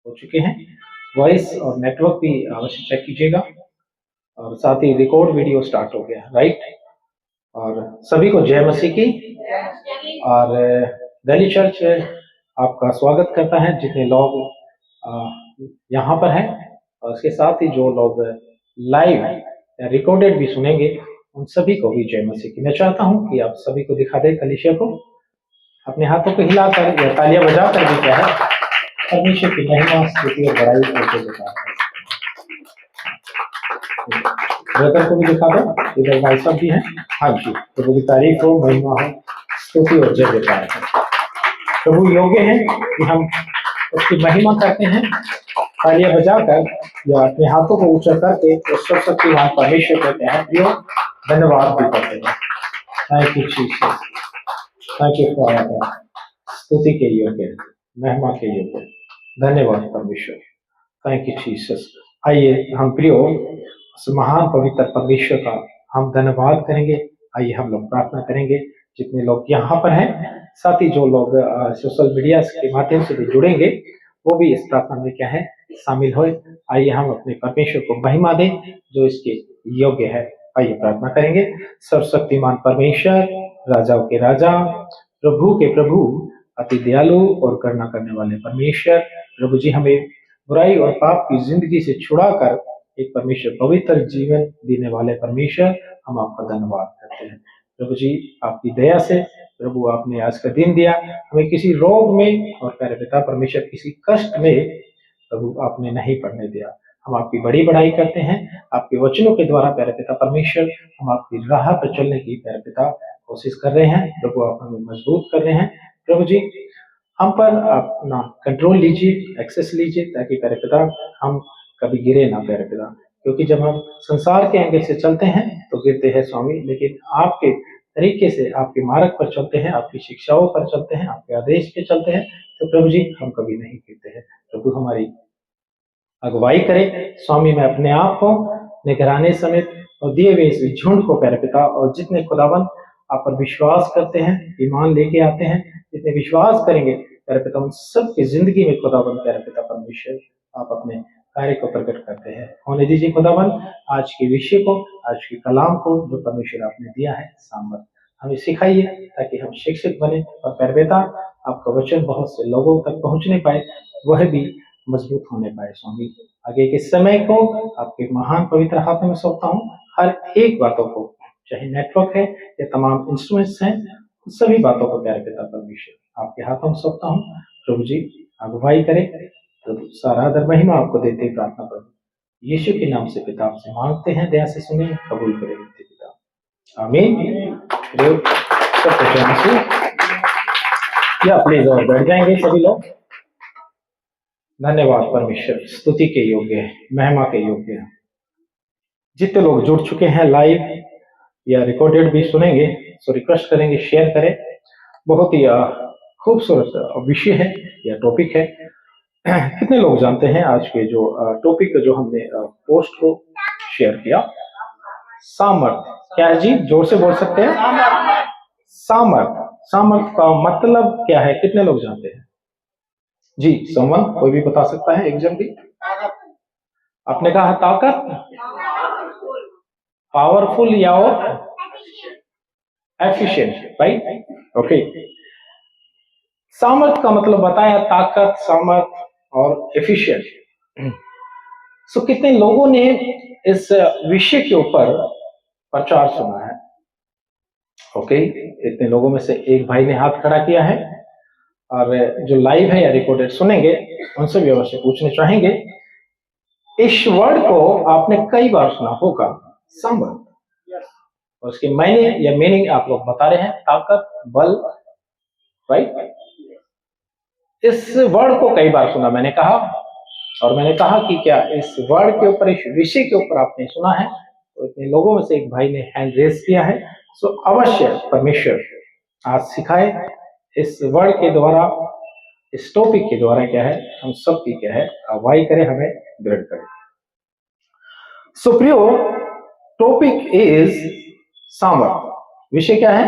हो चुके हैं। वॉइस और नेटवर्क भी अवश्य चेक कीजिएगा, और साथ ही रिकॉर्ड वीडियो स्टार्ट हो गया, राइट। और सभी को जय मसीह की। और दिल्ली चर्च आपका स्वागत करता है, जितने लोग यहाँ पर हैं, और उसके साथ ही जो लोग लाइव या रिकॉर्डेड भी सुनेंगे, उन सभी को भी जय मसीह की। मैं चाहता हूँ कि आप सभी को दिखा दें कलीसिया को, अपने हाथों को हिलाकर या तालियां बजाकर भी क्या है परमेश्वर की महिमा, स्तुति और बड़ाई करके दिखा है। ब्रदर को भी दिखा दो, इधर भाई साहब भी हैं। हाँ जी, प्रभु की तारीफ हो, महिमा हो, स्तुति और जय देता है। प्रभु योग्य है कि हम उसकी महिमा करते हैं, तालियां बजाकर या अपने हाथों को ऊंचा करके उस सर्वशक्तिमान परमेश्वर को क्या है प्रियो धन्यवाद भी करते हैं। Thank you Jesus, thank you for स्तुति के योग्य, महिमा के योग्य, धन्यवाद परमेश्वर, थैंक यू जीसस। आइए हम प्रियो उस महान पवित्र परमेश्वर का हम धन्यवाद करेंगे। आइए हम लोग प्रार्थना करेंगे, जितने लोग यहाँ पर हैं, साथ ही जो लोग सोशल मीडिया के माध्यम से भी जुड़ेंगे, वो भी इस प्रार्थना में क्या है शामिल हो। आइए हम अपने परमेश्वर को महिमा दें जो इसके योग्य है। आइए प्रार्थना करेंगे। सर्वशक्तिमान परमेश्वर, राजाओं के राजा, प्रभु के प्रभु, अति दयालु और करुणा करने वाले परमेश्वर, प्रभु जी हमें बुराई और पाप की जिंदगी से छुड़ाकर एक परमेश्वर पवित्र जीवन देने वाले परमेश्वर, हम आपका धन्यवाद करते हैं। प्रभु जी आपकी दया से प्रभु आपने आज का दिन दिया, हमें किसी रोग में और प्यारे पिता परमेश्वर किसी कष्ट में प्रभु आपने नहीं पड़ने दिया। हम आपकी बड़ी बड़ाई करते हैं, आपके वचनों के द्वारा प्यारे पिता परमेश्वर हम आपकी राह पर चलने की प्यारे पिता कोशिश कर रहे हैं। प्रभु आप हमें मजबूत कर रहे हैं। प्रभु जी हम पर अपना कंट्रोल लीजिए, एक्सेस लीजिए, ताकि प्यारे पिता हम कभी गिरे ना प्यारे पिता, क्योंकि जब हम संसार के एंगल से चलते हैं तो गिरते हैं स्वामी, लेकिन आपके तरीके से आपके मार्ग पर चलते हैं, आपकी शिक्षाओं पर चलते हैं, आपके आदेश पे चलते हैं, तो प्रभु जी हम कभी नहीं गिरते हैं। प्रभु हमारी अगुवाई करे स्वामी। मैं अपने आप को निगरानी समेत और दिए हुए इस झुंड को प्यारे पिता, और जितने खुदावन आप पर विश्वास करते हैं, ईमान लेके आते हैं, जितने विश्वास करेंगे प्यारे पिता, उन सबकी जिंदगी में खुदावन प्यारे पिता परमेश्वर आप अपने कार्य को प्रकट करते हैं। होने दीजिए खुदावन आज के विषय को, आज के कलाम को जो परमेश्वर आपने दिया है सामर्थ हमें सिखाइए, ताकि हम शिक्षित बने और प्यारे पिता आपका वचन बहुत से लोगों तक पहुंचने पाए, वह भी मजबूत होने पाए। स्वामी आगे के समय को आपके महान पवित्र हाथों में सौंपता हूँ। हर एक बातों को, चाहे नेटवर्क है या तमाम इंस्ट्रूमेंट्स हैं, सभी बातों को प्यारे पिता परमेश्वर आपके हाथों में सौंपता हूँ। प्रभु जी अगुवाई करें। प्रभु सारा आदर महिमा आपको देते ही प्रार्थना प्रभु यीशु के नाम से पिता आपसे मांगते हैं, दया से सुने, कबूल करें पिता, आमीन। या प्लीज और बैठ जाएंगे सभी लोग। धन्यवाद परमेश्वर, स्तुति के योग्य है, महिमा के योग्य है। जितने लोग जुड़ चुके हैं लाइव या रिकॉर्डेड भी सुनेंगे, सो रिक्वेस्ट करेंगे शेयर करें। बहुत ही खूबसूरत विषय है या टॉपिक है। कितने लोग जानते हैं आज के जो टॉपिक जो हमने पोस्ट को शेयर किया, सामर्थ क्या है जी? जोर से बोल सकते हैं। सामर्थ, सामर्थ का मतलब क्या है? कितने लोग जानते हैं जी? समवन कोई भी बता सकता है? एग्जाम भी आपने कहा ताकत, पावरफुल या एफिशिएंट, राइट? ओके, सामर्थ का मतलब बताया, ताकत, सामर्थ और एफिशिएंट। सो कितने लोगों ने इस विषय के ऊपर प्रचार सुना है? ओके, इतने लोगों में से एक भाई ने हाथ खड़ा किया है, और जो लाइव है या रिकॉर्डेड सुनेंगे उनसे भी अवश्य पूछने चाहेंगे। इस वर्ड को आपने कई बार सुना होगा, सामर्थ, और उसके मायने या मीनिंग आप लोग बता रहे हैं, ताकत, बल, राइट? इस वर्ड को कई बार सुना मैंने कहा, और मैंने कहा कि क्या इस वर्ड के ऊपर, इस विषय के ऊपर आपने सुना है? तो इतने लोगों में से एक भाई ने हैंड रेज किया है। सो अवश्य परमेश्वर आज सिखाए इस वर्ड के द्वारा, इस टॉपिक के द्वारा क्या है, हम सब की क्या है अगुवाई करें, हमें ग्रहण करें। सो प्रियो, टॉपिक इज सामर्थ। विषय क्या है?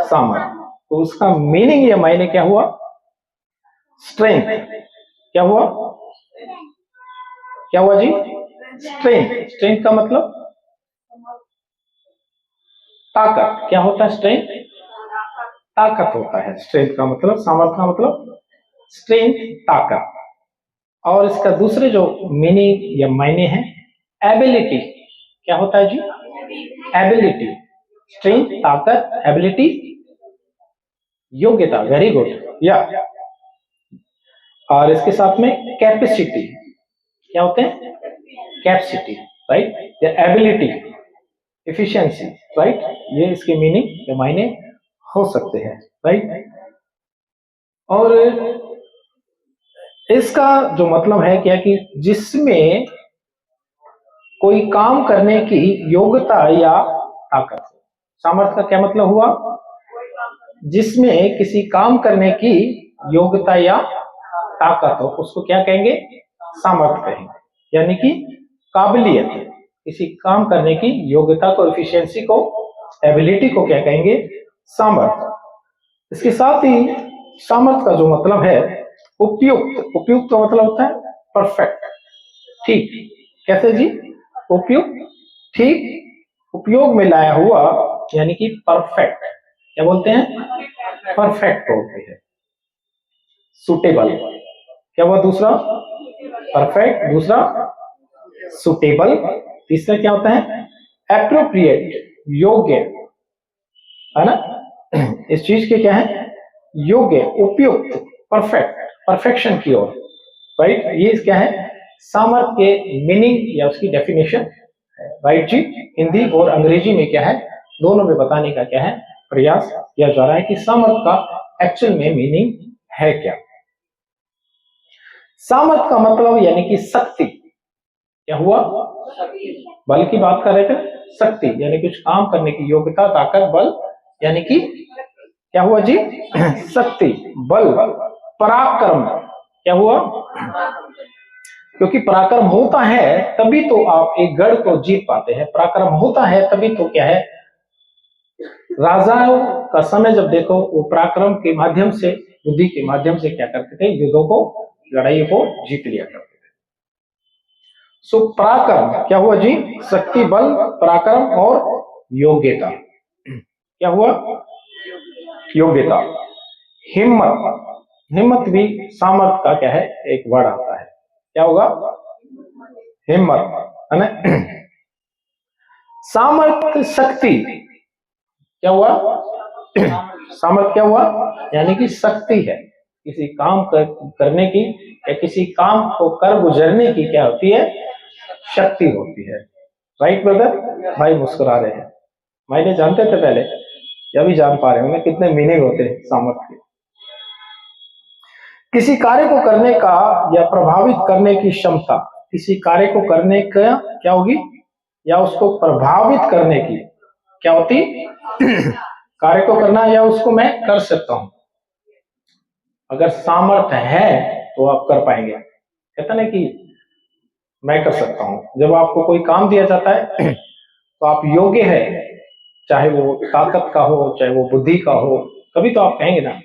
सामर्थ। तो उसका मीनिंग या मायने क्या हुआ? स्ट्रेंथ। क्या हुआ? क्या हुआ जी? स्ट्रेंथ। स्ट्रेंथ का मतलब ताकत। क्या होता है स्ट्रेंथ? ताकत होता है। स्ट्रेंथ का मतलब, सामर्थ्य का मतलब स्ट्रेंथ, ताकत। और इसका दूसरे जो मीनिंग या मायने हैं, एबिलिटी। क्या होता है जी? एबिलिटी। स्ट्रेंथ, ताकत, एबिलिटी, योग्यता। Very good. या और इसके साथ में कैपेसिटी। क्या होते हैं? कैपेसिटी, राइट, या एबिलिटी, एफिशिएंसी, राइट। ये इसके मीनिंग या मायने हो सकते हैं, राइट। और इसका जो मतलब है क्या कि जिसमें कोई काम करने की योग्यता या ताकत। सामर्थ्य का क्या मतलब हुआ? जिसमें किसी काम करने की योग्यता या ताकत हो, उसको क्या कहेंगे? सामर्थ्य कहेंगे। यानी कि काबिलियत, किसी काम करने की योग्यता को, एफिशिएंसी को, एबिलिटी को क्या कहेंगे? सामर्थ्य। इसके साथ ही सामर्थ्य का जो मतलब है उपयुक्त। उपयुक्त का मतलब होता है परफेक्ट, ठीक। कैसे जी? उपयुक्त, ठीक, उपयोग में लाया हुआ, यानी कि परफेक्ट। क्या बोलते हैं? परफेक्ट बोलते हैं। सुटेबल। क्या हुआ दूसरा? परफेक्ट, दूसरा सुटेबल, तीसरा क्या होता है? एप्रोप्रिएट, योग्य, है ना। इस चीज के क्या है? योग्य, उपयुक्त, परफेक्ट, परफेक्शन की ओर, राइट। ये क्या है? सामर्थ्य के मीनिंग या उसकी डेफिनेशन है, राइट जी। हिंदी और अंग्रेजी में क्या है, दोनों में बताने का क्या है, प्रयास किया जा रहा है कि सामर्थ्य का एक्चुअल में मीनिंग है क्या। सामर्थ्य का मतलब यानी कि शक्ति। क्या हुआ? बल की बात कर रहे थे। शक्ति यानी कुछ काम करने की योग्यता, ताकत, बल, यानी कि क्या हुआ जी? शक्ति, बल, पराक्रम। क्या हुआ? क्योंकि पराक्रम होता है तभी तो आप एक गढ़ को जीत पाते हैं। पराक्रम होता है तभी तो क्या है, राजाओं का समय जब देखो, वो पराक्रम के माध्यम से, बुद्धि के माध्यम से क्या करते थे? युद्धों को, लड़ाई को जीत लिया करते थे। सो पराक्रम क्या हुआ जी? शक्ति, बल, पराक्रम और योग्यता। क्या हुआ? योग्यता। हिम्मत। हिम्मत भी सामर्थ्य का क्या है? एक वर्ड आता है। क्या होगा? हिम्मत, है ना। सामर्थ्य, शक्ति। क्या हुआ? सामर्थ्य क्या हुआ? यानी कि शक्ति है, किसी काम करने की या किसी काम को कर गुजरने की क्या होती है? शक्ति होती है, राइट ब्रदर? भाई मुस्कुरा रहे हैं। मैंने जानते थे पहले, या भी जान पा रहे होंगे कितने मीनिंग होते हैं सामर्थ्य के। किसी कार्य को करने का या प्रभावित करने की क्षमता। किसी कार्य को करने का क्या होगी? या उसको प्रभावित करने की क्या होती? कार्य को करना, या उसको मैं कर सकता हूं। अगर सामर्थ्य है तो आप कर पाएंगे। कहते ना कि मैं कर सकता हूं। जब आपको कोई काम दिया जाता है तो आप योग्य है, चाहे वो ताकत का हो, चाहे वो बुद्धि का हो, तभी तो आप कहेंगे ना।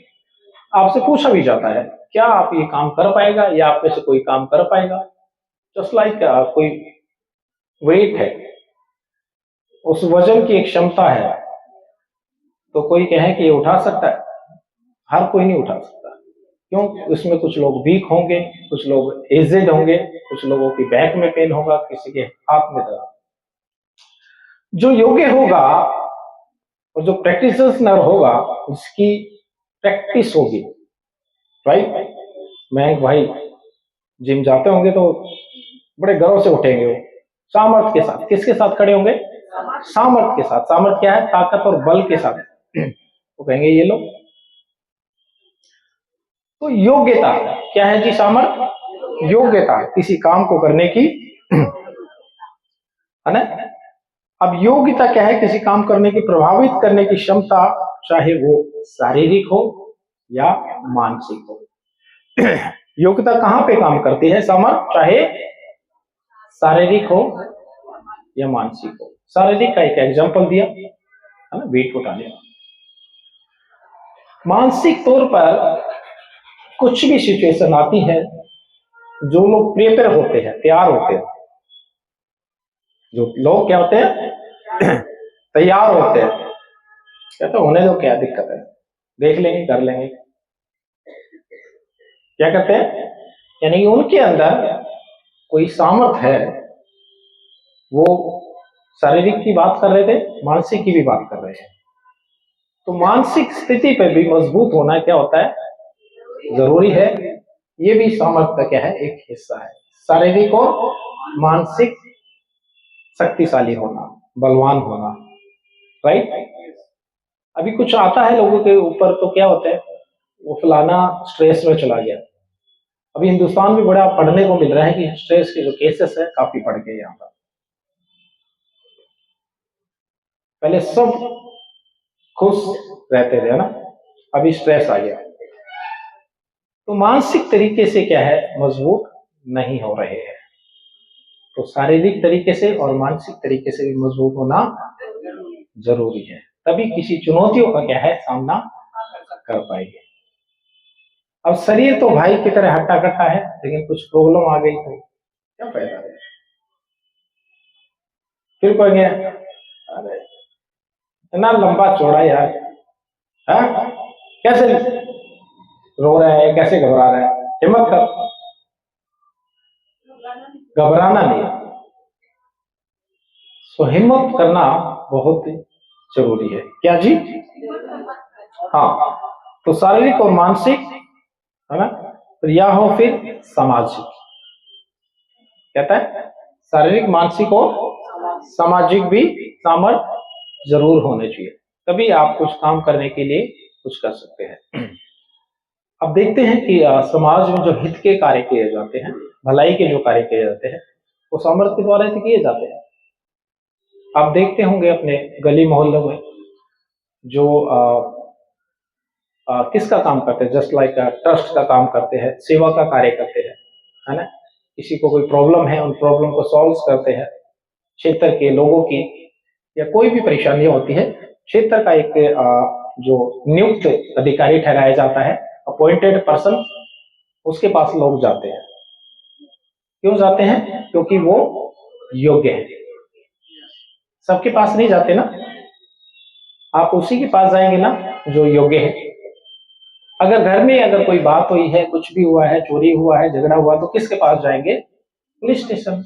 आपसे पूछा भी जाता है, क्या आप ये काम कर पाएगा, या आप में से कोई काम कर पाएगा। जस्ट लाइक कोई वेट है, उस वजन की एक क्षमता है, तो कोई कहे कि ये उठा सकता है, हर कोई नहीं उठा सकता। क्यों? उसमें कुछ लोग वीक होंगे, कुछ लोग एजेड होंगे, कुछ लोगों की बैक में पेन होगा, किसी के हाथ में दर्द। जो योग्य होगा और जो प्रैक्टिशनर होगा, उसकी प्रैक्टिस होगी, राइट। मैं भाई जिम जाते होंगे तो बड़े गर्व से उठेंगे, वो सामर्थ्य के साथ। किसके साथ खड़े होंगे? सामर्थ्य के साथ। सामर्थ्य क्या है? ताकत और बल के साथ। वो कहेंगे ये लो। तो योग्यता क्या है जी? सामर्थ्य, योग्यता किसी काम को करने की, है ना। अब योग्यता क्या है? किसी काम करने की, प्रभावित करने की क्षमता, चाहे वो शारीरिक हो या मानसिक हो। योग्यता कहां पे काम करती है? सामर्थ्य, चाहे शारीरिक हो या मानसिक हो। शारीरिक का एक एग्जांपल दिया, है ना, वेट उठाने। मानसिक तौर पर कुछ भी सिचुएशन आती है जो लोग प्रिपेयर होते हैं, तैयार होते हैं, जो लोग क्या होते हैं तैयार होते हैं, कहते होने दो, क्या दिक्कत है, देख लेंगे, कर लेंगे, क्या कहते हैं, यानी कि उनके अंदर कोई सामर्थ है। वो शारीरिक की बात कर रहे थे, मानसिक की भी बात कर रहे हैं। तो मानसिक स्थिति पर भी मजबूत होना क्या होता है, जरूरी है। ये भी सामर्थ्य का क्या है, एक हिस्सा है। शारीरिक और मानसिक शक्तिशाली होना, बलवान होना, राइट। अभी कुछ आता है लोगों के ऊपर तो क्या होता है, वो फलाना स्ट्रेस में चला गया। अभी हिंदुस्तान में बड़ा पढ़ने को मिल रहा है कि स्ट्रेस के जो केसेस है काफी बढ़ गए यहाँ पर। पहले सब खुश रहते थे, है ना, अभी स्ट्रेस आ गया। तो मानसिक तरीके से क्या है, मजबूत नहीं हो रहे हैं। तो शारीरिक तरीके से और मानसिक तरीके से भी मजबूत होना जरूरी है, तभी किसी चुनौतियों का क्या है, सामना कर पाएंगे। अब शरीर तो भाई की तरह हट्टा कट्टा है, लेकिन कुछ प्रॉब्लम आ गई तो क्या फायदा है। फिर कहेंगे अरे इतना लंबा चौड़ा यार, है कैसे रो रहा है, कैसे घबरा रहा है, हिम्मत कर, घबराना नहीं। तो हिम्मत करना बहुत जरूरी है, क्या जी। हाँ, तो शारीरिक और मानसिक, है ना, तो या हो फिर सामाजिक, कहता है शारीरिक, मानसिक और सामाजिक भी सामर्थ्य जरूर होने चाहिए, तभी आप कुछ काम करने के लिए कुछ कर सकते हैं। अब देखते हैं कि समाज में जो हित के कार्य किए जाते हैं, भलाई के जो कार्य किए जाते हैं, वो सामर्थ्य के द्वारा से किए जाते हैं। आप देखते होंगे अपने गली मोहल्लों में जो किसका काम करते हैं, जस्ट लाइक ट्रस्ट का काम करते हैं, सेवा का कार्य करते हैं, है ना। किसी को कोई प्रॉब्लम है, उन प्रॉब्लम को सॉल्व करते हैं। क्षेत्र के लोगों की या कोई भी परेशानियां होती है, क्षेत्र का एक जो नियुक्त अधिकारी ठहराया जाता है, अपॉइंटेड पर्सन, उसके पास लोग जाते हैं। क्यों जाते हैं, क्योंकि वो योग्य है। सबके पास नहीं जाते ना, आप उसी के पास जाएंगे ना जो योग्य है। अगर घर में अगर कोई बात हुई है, कुछ भी हुआ है, चोरी हुआ है, झगड़ा हुआ, तो किसके पास जाएंगे, पुलिस स्टेशन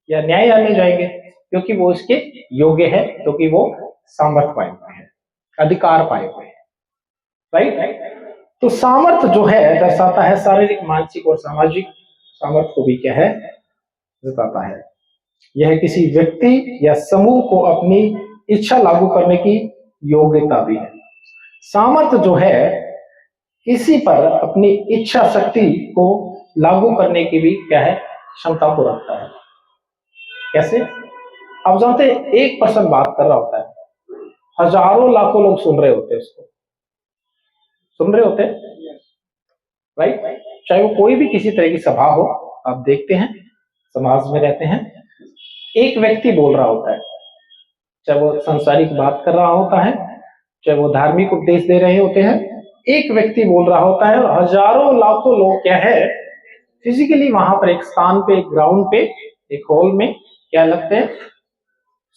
या न्यायालय जाएंगे, क्योंकि वो इसके योग्य है, क्योंकि वो सामर्थ्य पाए हुए हैं, अधिकार पाए हुए हैं, राइट। तो सामर्थ्य जो है दर्शाता है शारीरिक, मानसिक और सामाजिक सामर्थ्य को भी क्या है, जताता है। यह किसी व्यक्ति या समूह को अपनी इच्छा लागू करने की योग्यता भी है। सामर्थ्य जो है किसी पर अपनी इच्छा शक्ति को लागू करने की भी क्या है, क्षमता को रखता है। कैसे, अब जानते हैं, एक पर्सन बात कर रहा होता है, हजारों लाखों लोग सुन रहे होते हैं, उसको सुन रहे होते हैं, राइट। चाहे वो कोई भी किसी तरह की सभा हो, आप देखते हैं समाज में रहते हैं, एक व्यक्ति बोल रहा होता है, चाहे वो सांसारिक बात कर रहा होता है, चाहे वो धार्मिक उपदेश दे रहे होते हैं, एक व्यक्ति बोल रहा होता है और हजारों लाखों लोग क्या है, फिजिकली वहां पर एक स्थान पे, एक ग्राउंड पे, एक हॉल में क्या लगते हैं,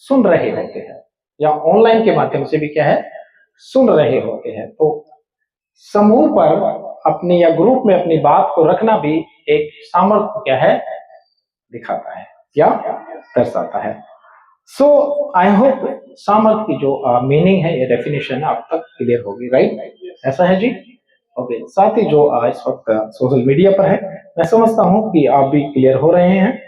सुन रहे होते हैं, या ऑनलाइन के माध्यम से भी क्या है, सुन रहे होते हैं। तो समूह पर अपनी या ग्रुप में अपनी बात को रखना भी एक सामर्थ्य क्या है, दिखाता है या दर्शाता है। सो आई होप सामर्थ्य की जो मीनिंग है, ये डेफिनेशन है, आप तक क्लियर होगी, राइट। ऐसा है जी, ओके। साथ ही जो इस वक्त सोशल मीडिया पर है, मैं समझता हूं कि आप भी क्लियर हो रहे हैं,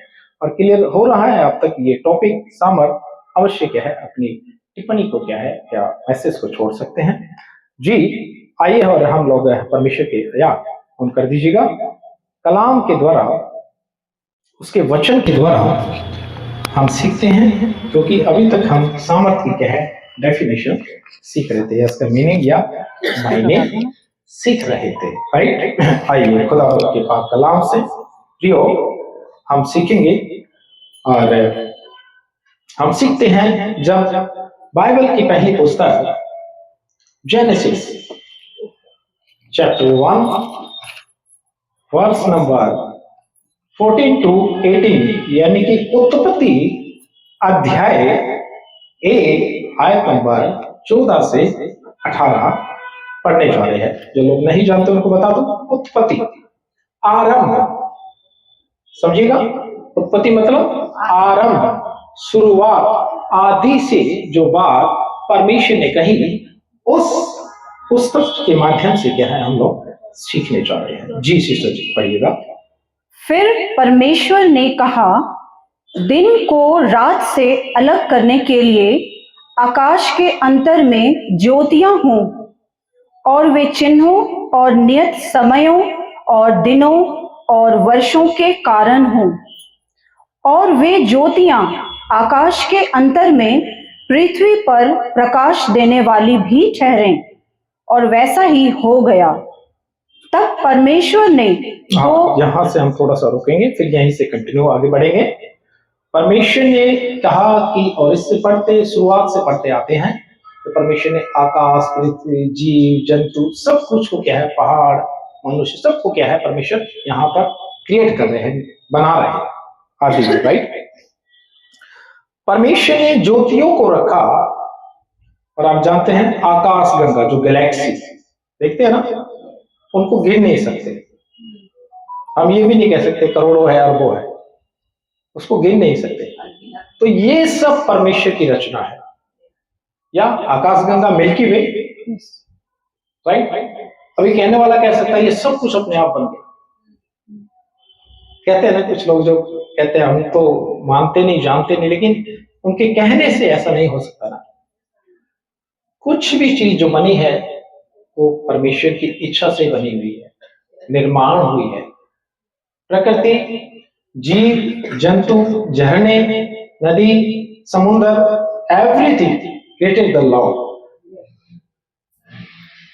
और क्लियर हो रहा है आप तक ये टॉपिक सामर्थ्य। अवश्य क्या है, अपनी टिप्पणी को क्या है, या मैसेज को छोड़ सकते हैं जी। आइए और हम लोग परमेश्वर के याद उन कर दीजिएगा, कलाम के द्वारा, उसके वचन के द्वारा हम सीखते हैं, क्योंकि अभी तक हम सामर्थ्य की क्या है, डेफिनेशन सीख रहे थे, इसका मीनिंग या मायने सीख रहे थे, राइट। आइए खुदा के पाक कलाम से जियो हम सीखेंगे, और हम सीखते हैं जब बाइबल की पहली पुस्तक Genesis chapter 1 verse number 14 to 18 यानी कि उत्पत्ति अध्याय 1 आयत नंबर 14 से 18 पढ़ने जा रहे हैं। जो लोग नहीं जानते उनको बता दो, उत्पत्ति आरंभ, समझिएगा। उत्पत्ति मतलब आरंभ, शुरुआत, आदि से जो बात परमेश्वर ने कही, उस पुस्तक के माध्यम से क्या है हम लोग सीखने जा रहे हैं। जी सिस्टर जी पढ़िएगा। फिर परमेश्वर ने कहा, दिन को रात से अलग करने के लिए आकाश के अंतर में ज्योतियां हों, और वे चिन्हों और नियत समयों और दिनों और वर्षों के कारण हों, और वे ज्योतियां आकाश के अंतर में पृथ्वी पर प्रकाश देने वाली भी ठहरें। और वैसा ही हो गया। तब परमेश्वर ने यहाँ से हम थोड़ा सा रुकेंगे, फिर यहीं से कंटिन्यू आगे बढ़ेंगे। परमेश्वर ने कहा कि, और इससे पढ़ते शुरुआत से पढ़ते आते हैं, तो परमेश्वर ने आकाश, पृथ्वी, जीव जंतु सब कुछ को क्या है, पहाड़, मनुष्य सबको क्या है परमेश्वर यहाँ पर क्रिएट कर रहे हैं, बना रहे हैं आदि में, राइट। परमेश्वर ने ज्योतियों को रखा, और आप जानते हैं आकाश गंगा जो गैलेक्सी देखते हैं ना, उनको गिन नहीं सकते हम, ये भी नहीं कह सकते करोड़ों है अरबों है, उसको गिन नहीं सकते। तो ये सब परमेश्वर की रचना है, या आकाशगंगा, मिल्की वे, राइट। अभी कहने वाला कह सकता है ये सब कुछ अपने आप बन गया। कहते हैं ना कुछ लोग जो कहते हैं हम तो मानते नहीं, जानते नहीं, लेकिन उनके कहने से ऐसा नहीं हो सकता ना। कुछ भी चीज जो बनी है वो परमेश्वर की इच्छा से बनी हुई है, निर्माण हुई है। प्रकृति, जीव जंतु, झरने, नदी, समुद्र, एवरीथिंग क्रिएटेड द लॉर्ड।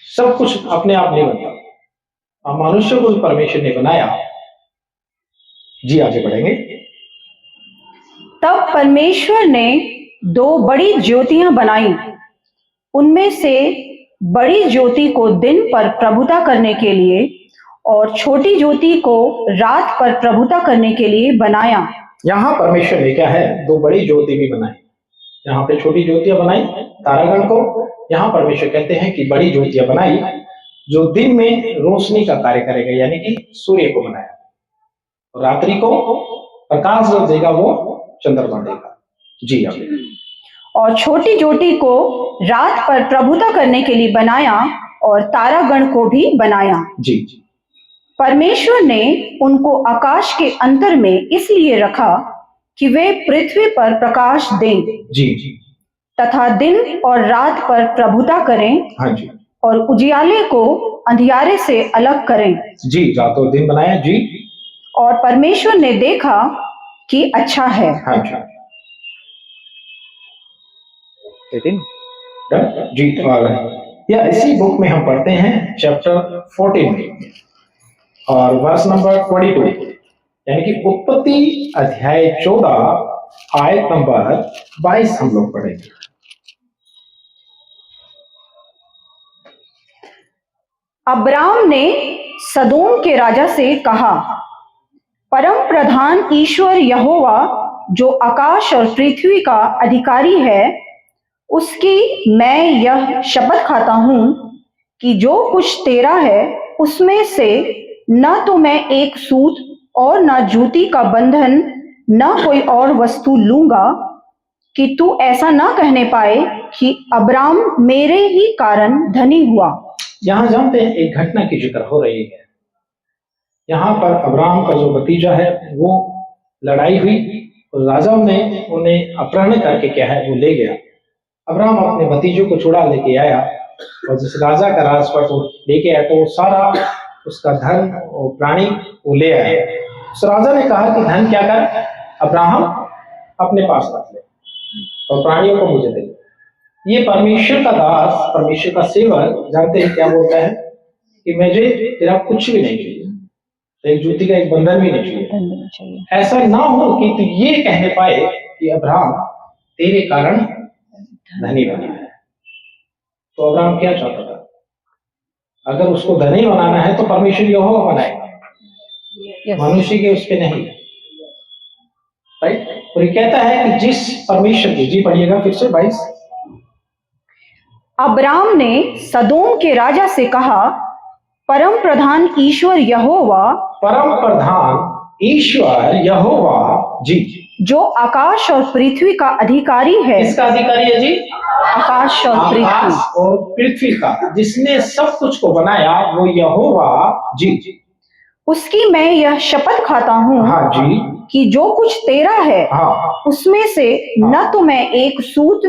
सब कुछ अपने आप नहीं बनता, और मनुष्य को परमेश्वर ने बनाया। जी आगे बढ़ेंगे। तब परमेश्वर ने 2 बड़ी ज्योतियां बनाई। उनमें से बड़ी ज्योति को दिन पर प्रभुता करने के लिए और छोटी ज्योति को रात पर प्रभुता करने के लिए बनाया। यहाँ परमेश्वर ने क्या है 2 बड़ी ज्योति भी बनाई। यहाँ पे छोटी ज्योतियां बनाई तारागण को, यहाँ परमेश्वर कहते हैं कि बड़ी ज्योतियां बनाई जो दिन में रोशनी का कार्य करेगा, यानी कि सूर्य को बनाया, और रात्रि को प्रकाश जो देगा वो चंद्रमा देगा। जी आगे। और छोटी ज्योति को रात पर प्रभुता करने के लिए बनाया, और तारागण को भी बनाया। जी। परमेश्वर ने उनको आकाश के अंतर में इसलिए रखा कि वे पृथ्वी पर प्रकाश दें, जी, तथा दिन और रात पर प्रभुता करें। हाँ जी। और उजियाले को अंधियारे से अलग करें। जी, रात और दिन बनाया। जी। और परमेश्वर ने देखा कि अच्छा है। हाँ जी। 18 जी। या इसी बुक में हम पढ़ते हैं चैप्टर 14 और वर्स नंबर 22, यानी कि उत्पत्ति अध्याय 14 आयत नंबर 22 हम लोग पढ़ेंगे। अब्राम ने सदोम के राजा से कहा, परम प्रधान ईश्वर यहोवा जो आकाश और पृथ्वी का अधिकारी है, उसकी मैं यह शपथ खाता हूं कि जो कुछ तेरा है उसमें से न तो मैं एक सूत और न जूती का बंधन न कोई और वस्तु लूंगा, कि तू ऐसा ना कहने पाए कि अब्राम मेरे ही कारण धनी हुआ। यहाँ जानते हैं एक घटना की जिक्र हो रही है। यहाँ पर अब्राम का जो भतीजा है वो लड़ाई हुई और राजा ने उन्हें अपहरण करके क्या है वो ले गया। अब्राम अपने भतीजों को छुड़ा लेके आया और जिस राजा का राजपाट वो लेके आया तो वो सारा उसका धन और प्राणी वो ले आया। उस राजा ने कहा कि धन क्या कर, अब्राहम अपने पास रख ले और प्राणियों को मुझे दे दे। ये परमेश्वर का दास, परमेश्वर का सेवक जानते हैं क्या बोलता है कि मुझे तेरा कुछ भी नहीं चाहिए, एक जूती का एक बंधन भी नहीं चाहिए। ऐसा ना हो कि तू ये कहने पाए कि अब्राहम तेरे कारण धनी बना है। तो अब्राहम क्या चाहता था? अगर उसको धनी बनाना है तो परमेश्वर यहोवा बनाएगा, मनुष्य के उसके नहीं। राइट। और ये कहता है कि जिस परमेश्वर की, जी पढ़िएगा फिर से 22। अब्राम ने सदोम के राजा से कहा, परम प्रधान ईश्वर यहोवा, परम प्रधान ईश्वर यहोवा जी, जो आकाश और पृथ्वी का अधिकारी है। किसका अधिकारी है जी? आकाश और पृथ्वी। आकाश और पृथ्वी का, जिसने सब कुछ को बनाया वो यहोवा जी। उसकी मैं यह शपथ खाता हूँ, हाँ जी, कि जो कुछ तेरा है, हाँ, उसमें से न तो मैं एक सूत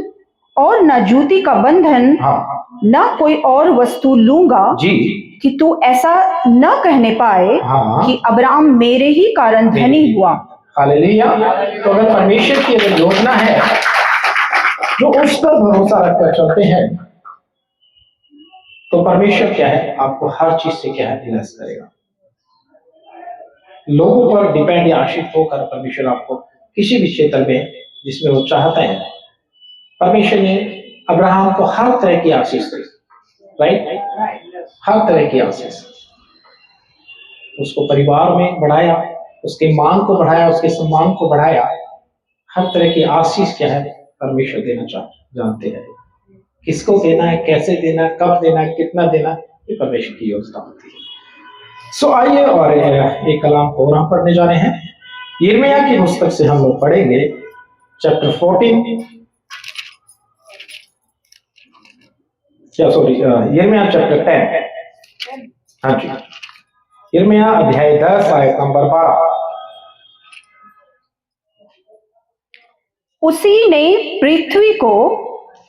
और न जूती का बंधन, हाँ न कोई और वस्तु लूंगा, जी, कि तू ऐसा न कहने पाए हाँ, कि अब्राम मेरे ही कारण धनी हुआ। हालेलुया। तो अगर परमेश्वर की अगर योजना है, जो उस पर भरोसा रखकर चलते हैं, तो परमेश्वर क्या है, आपको हर चीज से क्या है, ब्लेस करेगा। लोगों पर डिपेंड या आश्रित होकर परमेश्वर आपको किसी भी क्षेत्र में जिसमें वो चाहते हैं, परमेश्वर ने अब्राहम को हर तरह की आशीष दी, राइट, हर तरह की आशीष। उसको परिवार में बढ़ाया, उसके मान को बढ़ाया, उसके सम्मान को बढ़ाया। हर तरह की आशीष क्या है, परमेश्वर देना जानते हैं। किसको देना है, कैसे देना, कब देना, कितना देना, ये परमेश्वर की योजना होती है। सो आइए और एक कलाम को और हम पढ़ने जा रहे हैं। यिर्मयाह की पुस्तक से हम लोग पढ़ेंगे चैप्टर 14, यिर्मयाह चैप्टर 10। हाँ जी, यिर्मयाह अध्याय 10 आयत नंबर 12। उसी ने पृथ्वी को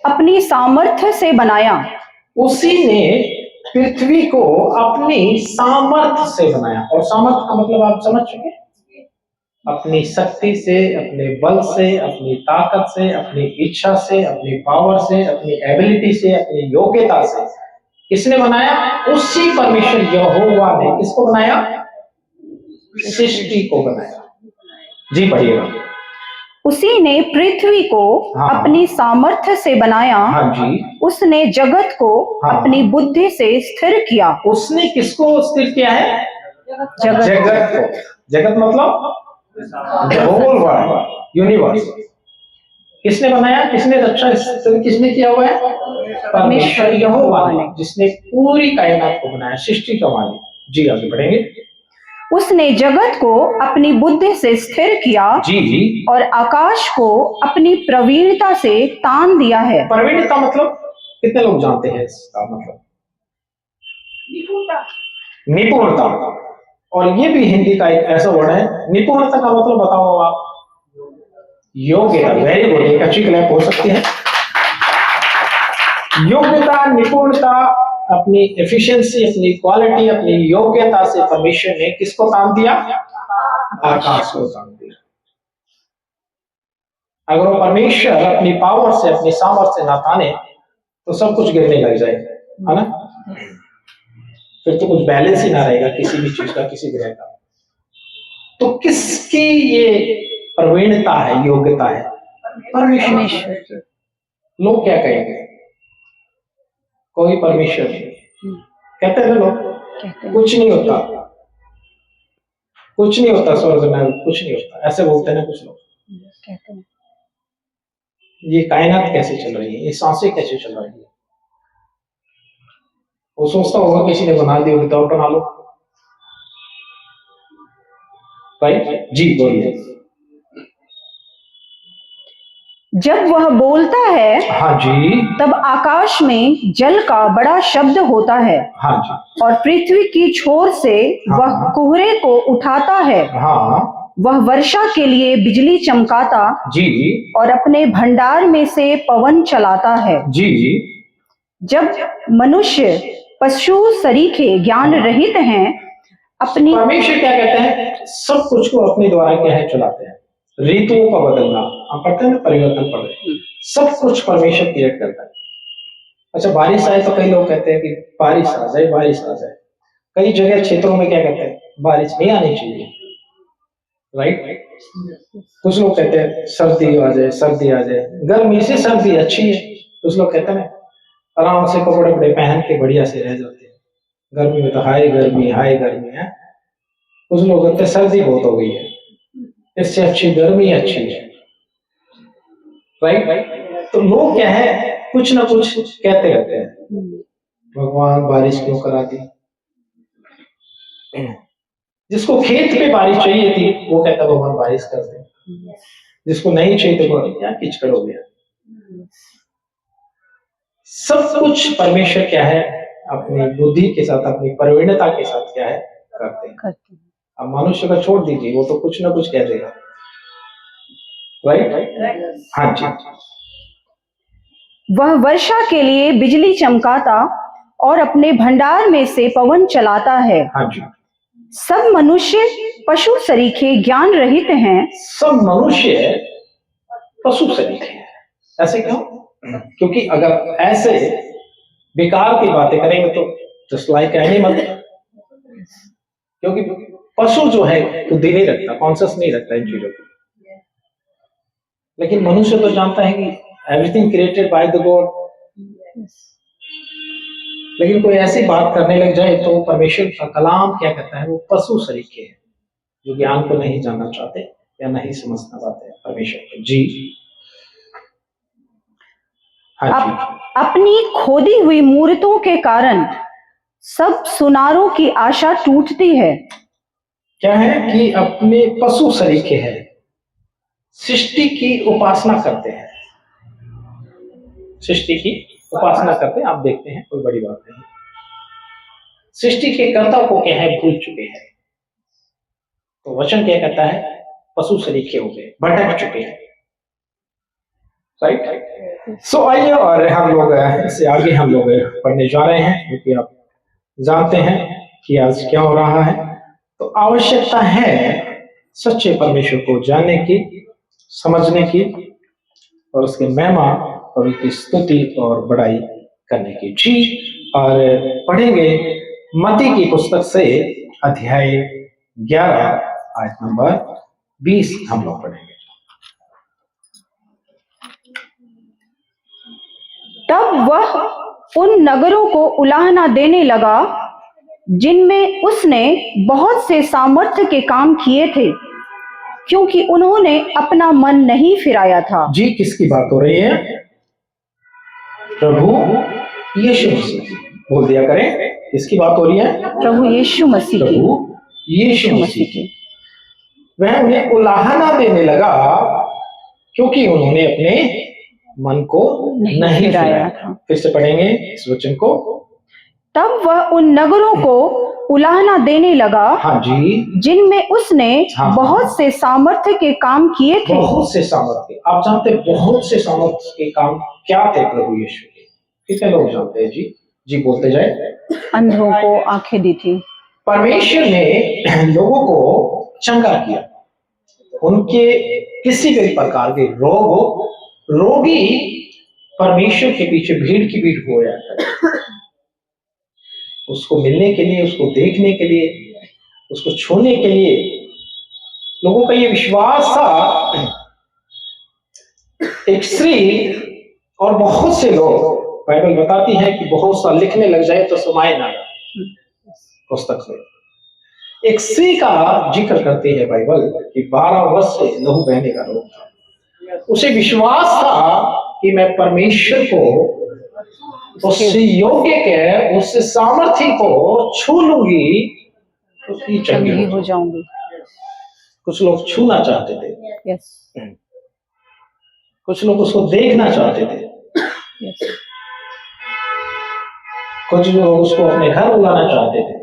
अपनी सामर्थ्य से बनाया। उसी ने पृथ्वी को अपनी सामर्थ्य से बनाया। और सामर्थ्य का मतलब आप समझ चुके, अपनी शक्ति से, अपने बल से, अपनी ताकत से, अपनी इच्छा से, अपनी पावर से, अपनी एबिलिटी से, अपनी योग्यता से किसने बनाया? उसी परमेश्वर यहोवा ने किसको बनाया? सृष्टि को बनाया। जी पढ़िएगा। उसी ने पृथ्वी को हाँ, अपनी सामर्थ्य से बनाया। हाँ जी। उसने जगत को हाँ, अपनी बुद्धि से स्थिर किया। उसने किसको स्थिर किया है? जगत को। जगत मतलब होल वर्ल्ड, यूनिवर्स। किसने बनाया, किसने रक्षा किसने किया हुआ है? परमेश्वर यहोवा ने, जिसने पूरी कायनात को बनाया, सृष्टि का मालिक। जी आगे बढ़ेंगे। उसने जगत को अपनी बुद्धि से स्थिर किया जी, और आकाश को अपनी प्रवीणता से तान दिया है। प्रवीणता मतलब कितने लोग जानते हैं इसका मतलब? निपुणता। और ये भी हिंदी का एक ऐसा वर्ड है। निपुणता का मतलब बताओ आप? योग्यता। वेरी गुड, एक अच्छी क्लैप हो सकती है। योग्यता, निपुणता, अपनी एफिशिएंसी, अपनी क्वालिटी, अपनी योग्यता से परमेश्वर ने किसको तान दिया? आकाश को तान दिया। अगर वो परमेश्वर अपनी पावर से, अपनी सामर्थ्य से ना ताने तो सब कुछ गिरने लग जाएगा, है ना? फिर तो कुछ बैलेंस ही ना रहेगा किसी भी चीज का, किसी ग्रह का। तो किसकी ये प्रवीणता है, योग्यता है? परमेश्वर। लोग क्या कहेंगे? कोई परमेश्वर नहीं कहते हैं लोग, कुछ नहीं होता, कुछ नहीं होता स्वर्ग में, कुछ नहीं होता, ऐसे बोलते हैं ना कुछ लोग। ये कायनात कैसे चल रही है, ये सांसें कैसे चल रही है? वो सोचता होगा किसी ने बना दी होगी तो आप बना लो, राइट? जी बोलिए। जब वह बोलता है, हाँ जी, तब आकाश में जल का बड़ा शब्द होता है। हाँ जी, और पृथ्वी की छोर से वह हाँ, कोहरे को उठाता है। हाँ, वह वर्षा के लिए बिजली चमकाता जी, और अपने भंडार में से पवन चलाता है। जी। जब मनुष्य, पशु, सरीखे ज्ञान रहित हैं, अपनी परमेश्वर क्या कहते हैं? सब कुछ को अपने द्वारा क्या है, चलाते हैं। ऋतुओं का बदलना, हम पढ़ते हैं ना, परिवर्तन पढ़ रहे हैं, सब कुछ परमेश्वर क्रिएट करता है। अच्छा, बारिश आए तो कई लोग कहते हैं कि बारिश आ जाए, बारिश आ जाए। कई जगह क्षेत्रों में क्या कहते हैं? बारिश नहीं आनी चाहिए, राइट? कुछ लोग कहते हैं सर्दी आ जाए, सर्दी आ जाए। गर्मी से सर्दी अच्छी है, कुछ लोग कहते हैं आराम से कपड़े बड़े पहन के बढ़िया से रह जाते हैं। गर्मी में तो हाय गर्मी, हाय गर्मी है। कुछ लोग कहते हैं सर्दी बहुत हो गई है, इससे अच्छी गर्मी अच्छी है, राइट। तो लोग क्या है, कुछ ना कुछ कहते रहते हैं, भगवान बारिश क्यों करा दी। जिसको खेत पे बारिश चाहिए थी वो कहता भगवान बारिश कर दे, जिसको नहीं चाहिए तो क्या कीचड़ हो गया। सब कुछ परमेश्वर क्या है, अपनी बुद्धि के साथ, अपनी प्रवीणता के साथ क्या है करते हैं। अब मनुष्य का छोड़ दीजिए, वो तो कुछ ना कुछ कह देगा, राइट। हाँ जी। वह वर्षा के लिए बिजली चमकाता और अपने भंडार में से पवन चलाता है। हाँ जी। सब मनुष्य पशु सरीखे ज्ञान रहित हैं। सब मनुष्य पशु सरीखे हैं। ऐसे क्यों? क्योंकि अगर ऐसे बेकार की बातें करेंगे तो जस्ट लाइक एनिमल, क्योंकि पशु जो है बुद्धि नहीं रखता, कॉन्शियस नहीं रखता इन चीजों की। लेकिन मनुष्य तो जानता है कि everything created by the God. लेकिन कोई ऐसी बात करने लग जाए तो परमेश्वर का कलाम क्या कहता है, वो पशु सरीखे हैं जो ज्ञान को नहीं जानना चाहते या नहीं समझना चाहते परमेश्वर को। जी हाँ जी। अपनी खोदी हुई मूर्तों के कारण सब सुनारों की आशा टूटती है। क्या है कि अपने पशु सरीखे हैं, सृष्टि की उपासना करते हैं, सृष्टि की उपासना करते हैं। आप देखते हैं कोई बड़ी बात नहीं, सृष्टि के कर्ता को क्या है भूल चुके हैं। तो वचन क्या कहता है, पशु सरीखे हो गए, भटक चुके हैं, राइट। सो आइए और हम लोग इससे आगे हम लोग पढ़ने जा रहे हैं, क्योंकि आप जानते हैं कि आज क्या हो रहा है। तो आवश्यकता है सच्चे परमेश्वर को जानने की, समझने की, और उसके महिमा और उसकी स्तुति और बड़ाई करने की। जी, और पढ़ेंगे मत्ती की पुस्तक से अध्याय 11 आयत नंबर 20 हम लोग पढ़ेंगे। तब वह उन नगरों को उलाहना देने लगा जिनमें उसने बहुत से सामर्थ्य के काम किए थे, क्योंकि उन्होंने अपना मन नहीं फिराया था। जी, किसकी बात हो रही है? प्रभु यीशु मसीह। बोल दिया करें, किसकी बात हो रही है? प्रभु यीशु मसीह की। प्रभु यीशु मसीह की। वह उन्हें उलाहना देने लगा क्योंकि उन्होंने अपने मन को नहीं फिराया था। फिर से पढ़ेंगे इस वचन को। तब वह उन नगरों को उलाहना देने लगा, हाँ जी, जिनमें उसने बहुत से सामर्थ्य के काम किए थे। बहुत से सामर्थ्य, आप जानते हैं बहुत से सामर्थ्य के काम क्या थे प्रभु यीशु के? कितने लोग जानते हैं? जी जी बोलते जाए। अंधों को आंखें दी थी, परमेश्वर ने लोगों को चंगा किया, उनके किसी भी प्रकार के रोग हो, रोगी परमेश्वर के पीछे भीड़ की भीड़ हो जाता है, उसको मिलने के लिए, उसको देखने के लिए, उसको छूने के लिए। लोगों का ये विश्वास था। एक स्त्री और बहुत से लोग, बाइबल बताती है कि बहुत सा लिखने लग जाए तो समाये ना पुस्तक में। एक स्त्री का जिक्र करती है बाइबल कि 12 वर्ष से लहू बहने का रोग था। उसे विश्वास था कि मैं परमेश्वर को उससे योग्य के, उससे सामर्थ्य को छू लूंगी तो चंगी हो जाऊंगी। कुछ लोग छूना चाहते थे, यस। कुछ लोग उसको देखना चाहते थे, यस। कुछ लोग उसको अपने घर बुलाना चाहते थे,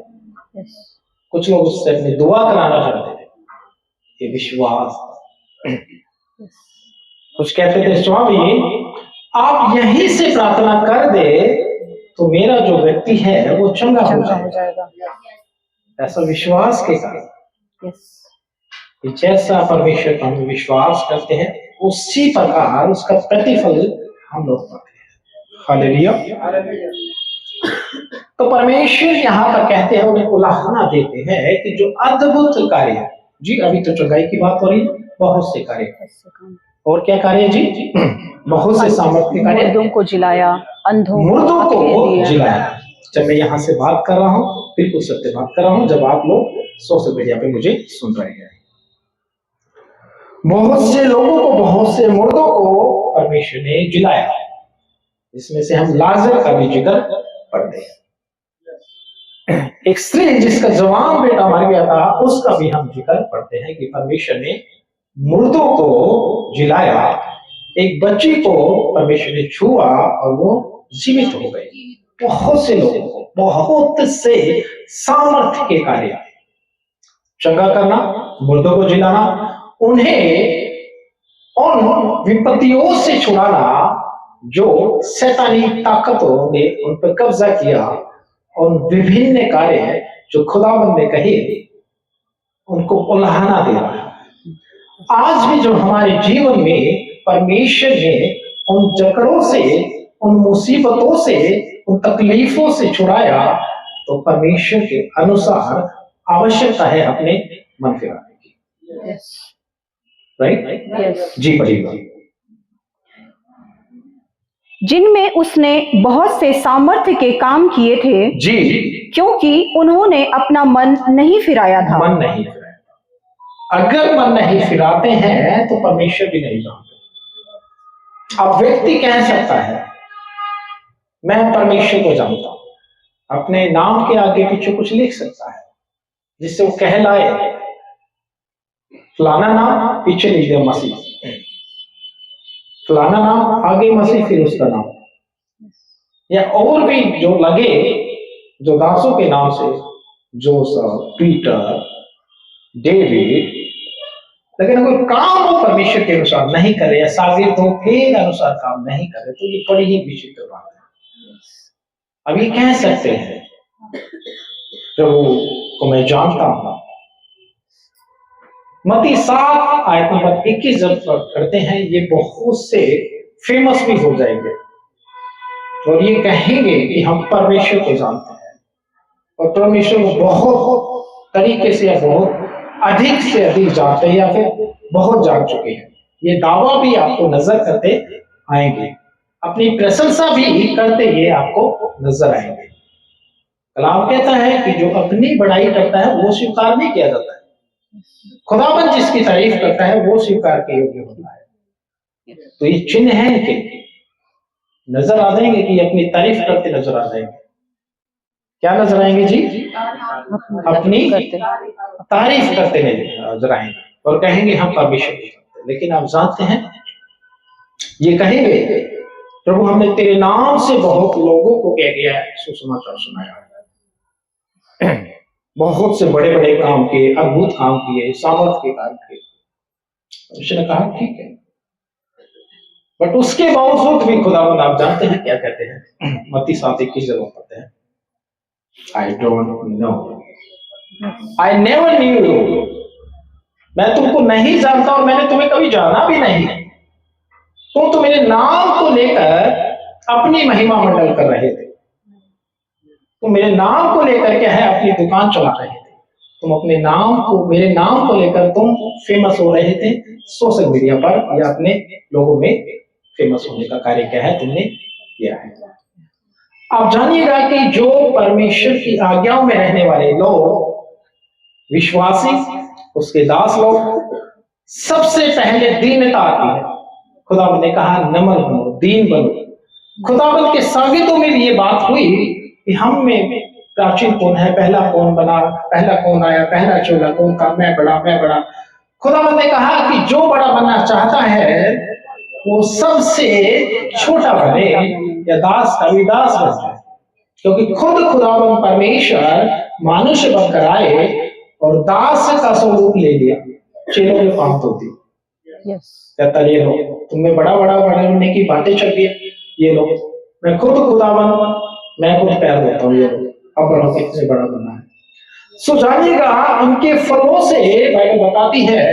यस। कुछ लोग उससे अपनी दुआ कराना चाहते थे। ये विश्वास था। कुछ कहते थे स्वामी आप यहीं से प्रार्थना कर दे तो मेरा जो व्यक्ति है वो चंगा हो जाएगा। ऐसा विश्वास के कारण, जैसा परमेश्वर का हम विश्वास करते हैं उसी प्रकार उसका प्रतिफल हम लोग पाते हैं। हालेलुया। तो परमेश्वर यहाँ पर कहते हैं, उन्हें उलाहना देते हैं कि जो अद्भुत कार्य है। जी, अभी तो चंगाई की बात हो रही है, बहुत से कार्य, और क्या कार्य जी? बहुत से सामर्थ्य कार्य। मुर्दों को जिलाया, अंधों मुर्दों को जिलाया। जब मैं यहाँ से बात कर रहा हूँ, बिल्कुल सत्य बात कर रहा हूँ, जब आप लोग सोशल मीडिया पे मुझे सुन रहे हैं। बहुत से लोगों को, बहुत से मुर्दों को परमेश्वर ने जिलाया, इसमें से हम लाजर का भी जिक्र पढ़ते हैं। एक स्त्री जिसका जवान बेटा मर गया था, उसका भी हम जिक्र पढ़ते हैं कि परमेश्वर ने मुर्दों को जिलाया। एक बच्ची को परमेश्वर ने छुआ और वो जीवित हो गई। बहुत से लोगों को बहुत से सामर्थ्य के कार्य, चंगा करना, मुर्दों को जिलाना, उन्हें उन विपत्तियों से छुड़ाना जो शैतानी ताकतों ने उन पर कब्जा किया, और विभिन्न कार्य जो खुदावंद ने कहे उनको उल्हाना दे रहा है। आज भी जो हमारे जीवन में परमेश्वर ने उन जकड़ों से, उन मुसीबतों से, उन तकलीफों से छुड़ाया, तो परमेश्वर के अनुसार आवश्यकता है अपने मन फिराने की। राइट? जी पढ़िए। जिनमें उसने बहुत से सामर्थ्य के काम किए थे, जी, क्योंकि उन्होंने अपना मन नहीं फिराया था। मन नहीं फिराया। अगर मन नहीं फिराते हैं तो परमेश्वर भी नहीं जानते। अब व्यक्ति कह सकता है मैं परमेश्वर को जानता हूं, अपने नाम के आगे पीछे कुछ लिख सकता है जिससे वो कहलाए, फलाना नाम पीछे लिख दिया मसीह, फलाना नाम आगे मसीह फिर उसका नाम, या और भी जो लगे, जो दासों के नाम से, जोसेफ, पीटर, डेविड, लेकिन अगर काम वो परमेश्वर के अनुसार नहीं करे या शागिर्दों के अनुसार काम नहीं करे तो ये बड़ी ही विचित्र बात है। अब ये कह सकते हैं प्रभु को मैं जानता हूं। मत्ती 7 आयत नंबर 21 जब करते हैं, ये बहुत से फेमस भी हो जाएंगे और ये कहेंगे कि हम परमेश्वर को जानते हैं और परमेश्वर को बहुत तरीके से या बहुत अधिक से अधिक जानते हैं या फिर बहुत जान चुके हैं। ये दावा भी आपको नजर करते आएंगे, अपनी प्रशंसा भी करते हुए आपको नजर आएंगे। कलाम कहता है कि जो अपनी बड़ाई करता है वो स्वीकार नहीं किया जाता है, खुदाबंद जिसकी तारीफ करता है वो स्वीकार के योग्य होता है। तो ये चिन्ह है कि नजर आ जाएंगे कि अपनी तारीफ करते नजर आ जाएंगे। क्या नजर आएंगे जी? अपनी तारीफ करते नजर आएंगे और कहेंगे हम परमेश्वर को जानते हैं। लेकिन आप जानते हैं ये कहेंगे प्रभु हमने तेरे नाम से बहुत लोगों को कह दिया है, सुसमाचार सुनाया है, बहुत से बड़े बड़े काम किए, अद्भुत काम किए, सामर्थ के काम किए। उसने कहा ठीक है, बट उसके बावजूद भी खुदावंद आप जानते हैं क्या कहते हैं? मत्ती 7:21 जब पढ़ते हैं, आई don't no, I never knew you, मैं तुमको नहीं जानता और मैंने तुम्हें कभी जाना भी नहीं। तुम तो मेरे नाम को लेकर अपनी महिमा मंडल कर रहे थे, तुम मेरे नाम को लेकर क्या है अपनी दुकान चला रहे थे, तुम अपने नाम को, मेरे नाम को लेकर तुम फेमस हो रहे थे सोशल मीडिया पर या अपने लोगों में फेमस होने का कार्य क्या है तुमने किया है। आप जानिएगा कि जो परमेश्वर की आज्ञाओं में रहने वाले लोग, विश्वासी, उसके दास लोग, सबसे पहले दीनता आती है। खुदावंद ने कहा नम्र बनो, दीन बनो। खुदावंद के शागिर्दों में भी ये बात हुई कि हम में प्राचीन कौन है, पहला कौन बना, पहला कौन आया, पहला चोला कौन था, मैं बड़ा, मैं बड़ा। खुदावंद ने कहा कि जो बड़ा बनना चाहता है वो सबसे छोटा बने या दास का भी दास बन जाए, क्योंकि खुद खुदावंद परमेश्वर मनुष्य बनकर आए और दास का स्वरूप ले लिया, चेलों के पांव धो दी। कहता ये लो, तुम्हें बड़ा बड़ा बनने की बातें चल रही है, ये लो मैं खुद खुदावंद, मैं खुद पैर देता हूँ, ये लो अब बड़ा कितने बड़ा बनना है। सो जानिएगा उनके फलों से बाइबल बताती है,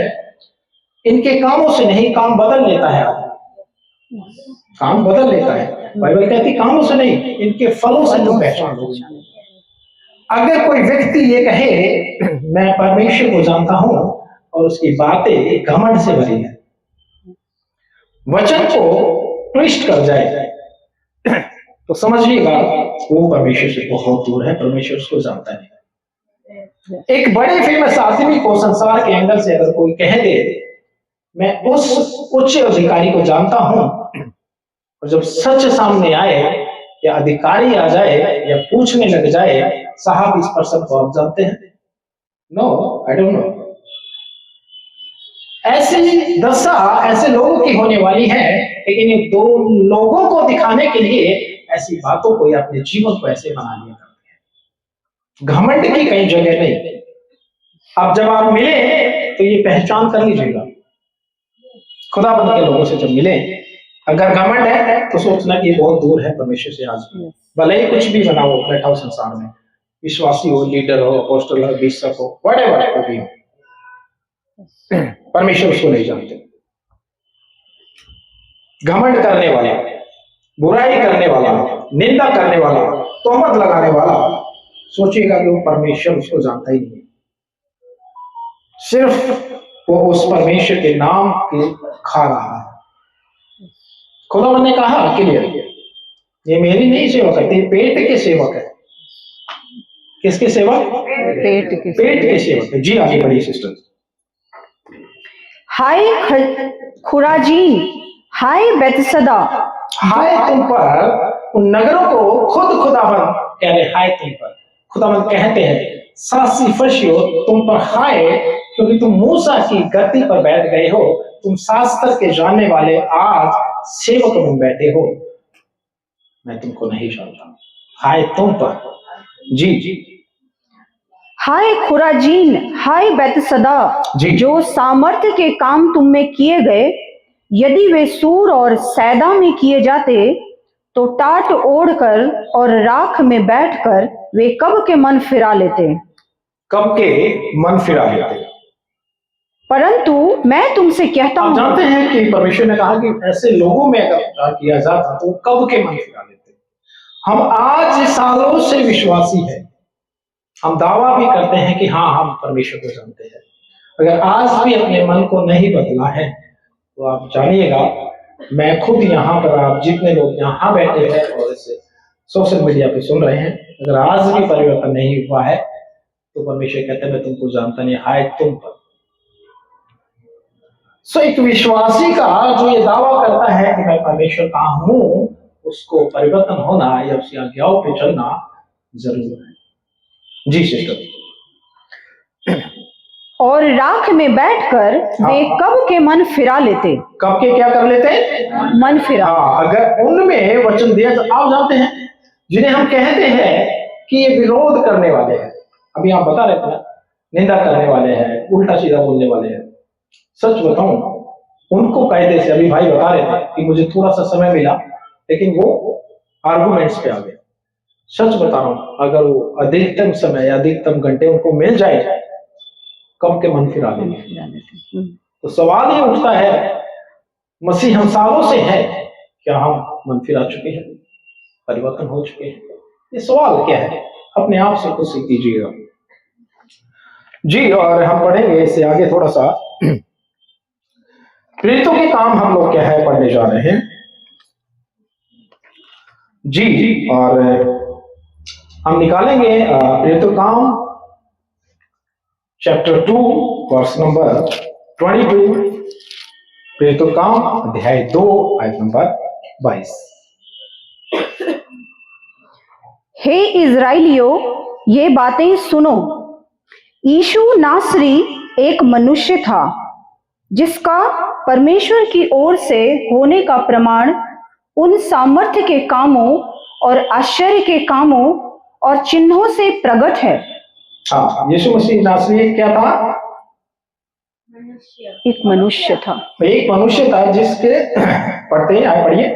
इनके कामों से नहीं, काम बदल लेता है, काम बदल लेता है। बाइबल कहती कामों से नहीं, इनके फलों से तुम पहचान लोगे। अगर कोई व्यक्ति ये कहे मैं परमेश्वर को जानता हूं और उसकी बातें घमंड से भरी है, वचन को ट्विस्ट कर जाए, तो समझिएगा वो परमेश्वर से बहुत दूर है, परमेश्वर उसको जानता नहीं। एक बड़े फेमस आदमी को संसार के एंगल से अगर कोई कह दे मैं उस उच्च अधिकारी को जानता हूं, और जब सच सामने आए या अधिकारी आ जाए या पूछने लग जाए, साहब इस पर्सन को आप जानते हैं? No, I don't know. ऐसी दशा ऐसे लोगों की होने वाली है, लेकिन ये दो लोगों को दिखाने के लिए ऐसी बातों को या अपने जीवन को ऐसे बना लिया करते हैं, घमंड की कई जगह नहीं। अब जब आप मिले तो ये पहचान कर लीजिएगा, खुदाबंद के लोगों से जब मिले, अगर घमंड है तो सोचना कि ये बहुत दूर है परमेश्वर से। आज भले ही कुछ भी बना हो, बैठा हो संसार में, विश्वासी हो, लीडर हो, अपोस्टल हो, बिशप हो, व्हाटएवर कोई भी हो, परमेश्वर उसको नहीं जानते। घमंड करने वाला, बुराई करने वाला, निंदा करने वाला, तोहमत लगाने वाला, सोचिएगा कि वो परमेश्वर उसको जानता ही नहीं, सिर्फ वो उस परमेश्वर के नाम के खा रहा है। खुदावंद ने कहा क्लियर, ये मेरी नहीं सेवक है, ये पेट के सेवक है। किसके सेवक? पेट के सेवक है। जी आगे बढ़िए सिस्टर। हाय खुराजीन, हाय बेतसदा, हाय तुम पर, उन नगरों को खुद खुदावंद कह रहे, हाय तुम पर। खुदावंद कहते हैं सासी फशियो तुम पर हाय, क्योंकि तुम मूसा की गद्दी पर बैठ गए हो, तुम शास्त्र के जानने वाले आज सेवक बन बैठे हो, मैं तुमको नहीं जानता। हाय तुम पर। जी जी। हाय खुराजीन, हाय बेतसदा, जो सामर्थ्य के काम तुम में किए गए, यदि वे सूर और सैदा में किए जाते तो टाट ओढ़कर और राख में बैठकर वे कब के मन फिरा लेते। कब के मन फिरा लेते। परंतु मैं तुमसे कहता हूं, जानते हैं कि परमेश्वर ने कहा कि ऐसे लोगों में अगर प्रचार किया जाता तो कब के मन फिरा लेते। हम आज सालों से विश्वासी हैं, हम दावा भी करते हैं कि हाँ हम परमेश्वर को जानते हैं। अगर आज भी अपने मन को नहीं बदला है तो आप जानिएगा, मैं खुद यहाँ पर, आप जितने लोग यहाँ बैठे हैं और इसे सोशल मीडिया पे सुन रहे हैं, अगर आज भी परिवर्तन नहीं हुआ है तो परमेश्वर कहते हैं मैं तुमको जानता नहीं, हाय तुम पर। सो एक विश्वासी का जो ये दावा करता है कि मैं परमेश्वर का हूं, उसको परिवर्तन होना या उसकी आज्ञाओं पे चलना जरूर है। जी सिस्टर। और राख में बैठकर वे कब के मन फिरा लेते। कब के क्या कर लेते? मन फिरा। हाँ, अगर उनमें वचन दिया तो आप जानते हैं, जिन्हें हम कहते हैं कि ये विरोध करने वाले हैं, अभी आप बता रहे थे ना, निंदा करने वाले हैं, उल्टा सीधा बोलने वाले हैं। सच बताऊं, उनको कायदे से, अभी भाई बता रहे थे कि मुझे थोड़ा सा समय मिला लेकिन वो आर्गुमेंट्स पे आ गए। सच बता रहा हूं, अगर वो अधिकतम समय या अधिकतम घंटे उनको मिल जाए, कब के मन फिरा लेंगे। तो सवाल ये उठता है, मसीह हम सालों से है, क्या हम मन फिरा चुके हैं, परिवर्तन हो चुके हैं? ये सवाल क्या है, अपने आप से खुद से कीजिएगा। जी, और हम पढ़ेंगे इससे आगे थोड़ा सा, प्रेरितों के काम हम लोग क्या है पढ़ने जा रहे हैं। जी, और हम निकालेंगे प्रेरितों काम चैप्टर 2 वर्स नंबर 22, प्रेरितों काम अध्याय 2 आयत नंबर 22। हे इज़राइलियों, ये बातें सुनो। यीशु नासरी एक मनुष्य था जिसका परमेश्वर की ओर से होने का प्रमाण उन सामर्थ्य के कामों और आश्चर्य के कामों और चिन्हों से प्रकट है। हाँ, यीशु मसीह नासरी क्या था? एक मनुष्य था। एक मनुष्य था जिसके पढ़ते हैं, आए पढ़िए।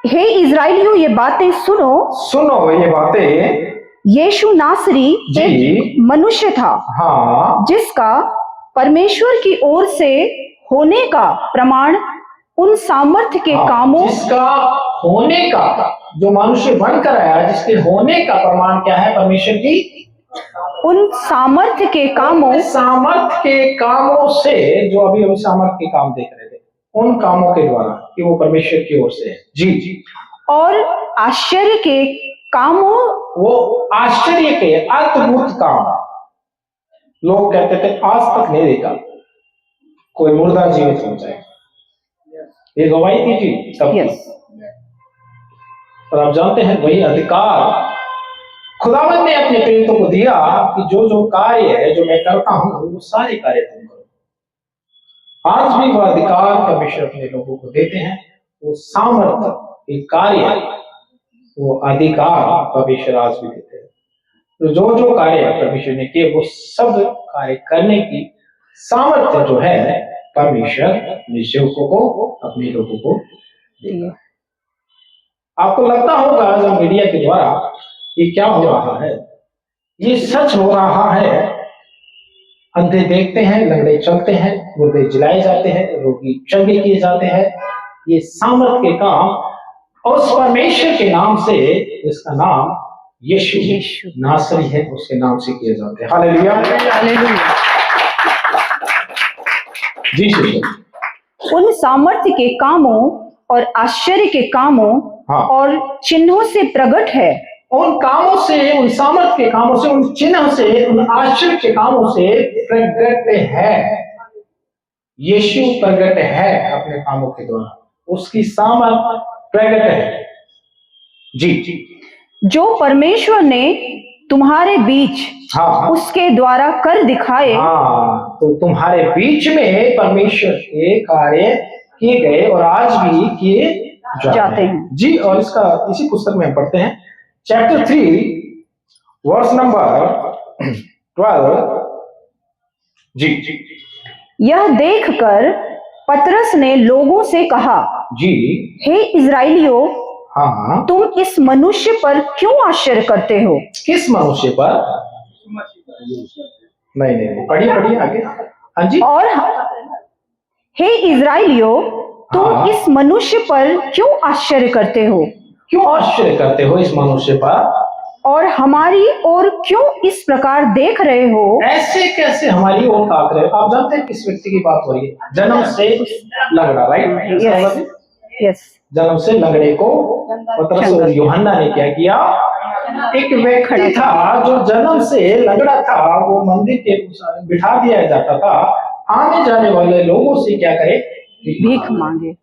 हे इज़राइलियों, ये बातें सुनो। सुनो ये बातें। यीशु नासरी एक मनुष्य था, हाँ, जिसका परमेश्वर की ओर से होने का प्रमाण उन सामर्थ्य के कामों, जिसका होने का, जो मनुष्य बनकर आया, जिसके होने का प्रमाण क्या है? परमेश्वर की उन सामर्थ्य के कामों, सामर्थ्य के कामों से, जो अभी अभी सामर्थ्य के काम देख रहे थे, उन कामों के द्वारा कि वो परमेश्वर की ओर से है। जी जी। और आश्चर्य के कामों, वो आश्चर्य के अद्भुत काम लोग कहते थे आज तक नहीं देखा, कोई मुर्दा जीवित हो जाए, ये गवाही कीजिए सबकी। यस, और आप जानते हैं वही अधिकार खुदावंद ने अपने प्रेरितों को दिया कि जो जो कार्य है जो मैं करता हूं वो सारे कार्य तुम करो। आज भी वह अधिकार परमेश्वर अपने लोगों को देते हैं, वो सामर्थ्य, एक कार्य, वो अधिकार परमेश्वर आज भी देते हैं। तो जो जो कार्य परमेश्वर ने किए वो सब कार्य करने की सामर्थ्य जो है परमेश्वर निश्चयों को अपने लोगों को देगा। आपको लगता होगा जब मीडिया के द्वारा ये क्या हो रहा है, ये सच हो रहा है, अंधे देखते हैं, लंगड़े चलते हैं, मुर्दे जिलाए जाते हैं, रोगी चंगे किए जाते हैं, ये सामर्थ के काम उस परमेश्वर के नाम से, जिसका नाम यीशु नासरी है, उसके नाम से किए जाते हैं। हालेलुया, हालेलुया। जी जी। उन सामर्थ्य के कामों और आश्चर्य के कामों हाँ। और चिन्हों से प्रकट है, उन कामों से, उन सामर्थ के कामों से, उन चिन्ह से, उन आश्चर्य के कामों से प्रकट है। यीशु प्रकट है अपने कामों के द्वारा, उसकी सामर्थ प्रकट है। जी जी। जो परमेश्वर ने तुम्हारे बीच हाँ, उसके द्वारा कर दिखाए। हाँ, तो तुम्हारे बीच में परमेश्वर के कार्य किए गए और आज भी किए जाते हैं। जी, और इसका इसी पुस्तक में हम पढ़ते हैं, चैप्टर 3 वर्स नंबर 12। जी जी। यह देखकर पतरस ने लोगों से कहा, जी, हे इस्राएलियों, हाँ, तुम इस मनुष्य पर क्यों आश्चर्य करते हो? किस मनुष्य पर? नहीं नहीं, पढ़िए पढ़िए आगे। हाँ जी। और हे इस्राएलियों, तुम हाँ। इस मनुष्य पर क्यों आश्चर्य करते हो? क्यों आश्चर्य करते हो इस मनुष्य पर? और हमारी ओर क्यों इस प्रकार देख रहे हो? ऐसे कैसे हमारी ओर ताक रहे हो? आप जानते हैं किस व्यक्ति की बात हो रही है? जन्म से लंगड़ा, राइट? यस। जन्म से लंगड़े को पतरस और यूहन्ना ने क्या किया? एक व्यक्ति था जो जन्म से लंगड़ा था, वो मंदिर के बिठा दिया जाता था, आने जाने वाले लोगों से क्या करे? भीख मांगे।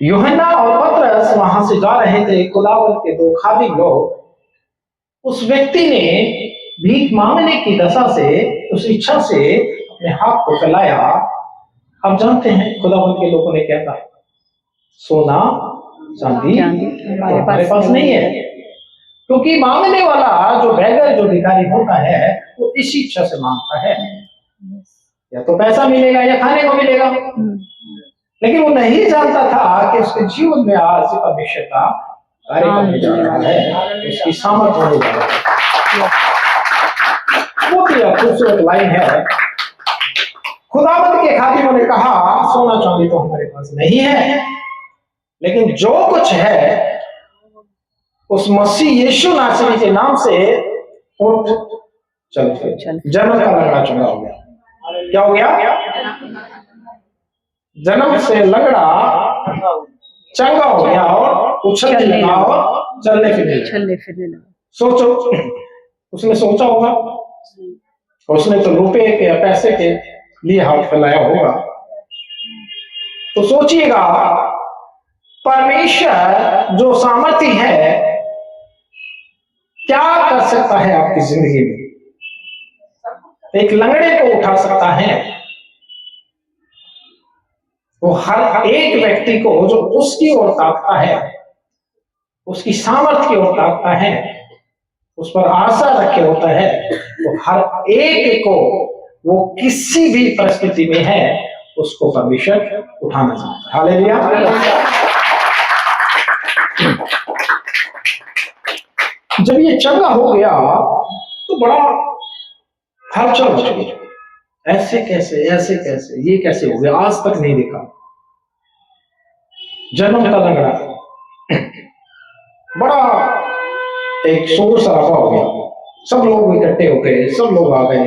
यूहन्ना और पतरस वहां से जा रहे थे, खुदावंद के दो खादिम लोग। उस व्यक्ति ने भीख मांगने की दशा से, उस इच्छा से अपने हाथ को फैलाया। हम जानते हैं खुदावंद के लोगों ने क्या कहा? सोना चांदी हमारे पास नहीं है, क्योंकि मांगने वाला जो बैगर, जो भिखारी होता है, वो इसी इच्छा से मांगता है, या तो पैसा मिलेगा या खाने को मिलेगा। लेकिन वो नहीं जानता था कि उसके जीवन में आज परमेश्वर का कार्य होने जा रहा है, उसकी सामर्थ होने जा रहा है। बहुत ही खूबसूरत लाइन है। खुदावंद के खादिमों ने कहा, सोना चांदी तो हमारे पास नहीं है, लेकिन जो कुछ है उस मसीह यीशु नासरी के नाम से उठ चल फिर। जन्म का लंगड़ा चंगा हो गया। क्या हो गया? जन्म से लंगड़ा चंगा हो गया और उछलने लगा और चलने फिरने लगा। सोचो, उसने सोचा होगा, उसने तो रुपए के या पैसे के लिए हाथ फैलाया होगा। तो सोचिएगा, परमेश्वर जो सामर्थ्य है क्या कर सकता है आपकी जिंदगी में? एक लंगड़े को उठा सकता है। वो हर एक व्यक्ति को जो उसकी ओर ताकता है, उसकी सामर्थ्य की ओर ताकता है, उस पर आशा रखे होता है, वो हर एक को, वो किसी भी परिस्थिति में है, उसको परमेश्वर उठाना चाहता है। हालेलुया। जब ये चंगा हो गया तो बड़ा हलचल मच गई। ऐसे कैसे, ऐसे कैसे, ये कैसे हो गया? आज तक नहीं देखा। जन्म का लंगड़ा, बड़ा एक शोर शराबा हो गया। सब लोग इकट्ठे हो गए, सब लोग आ गए।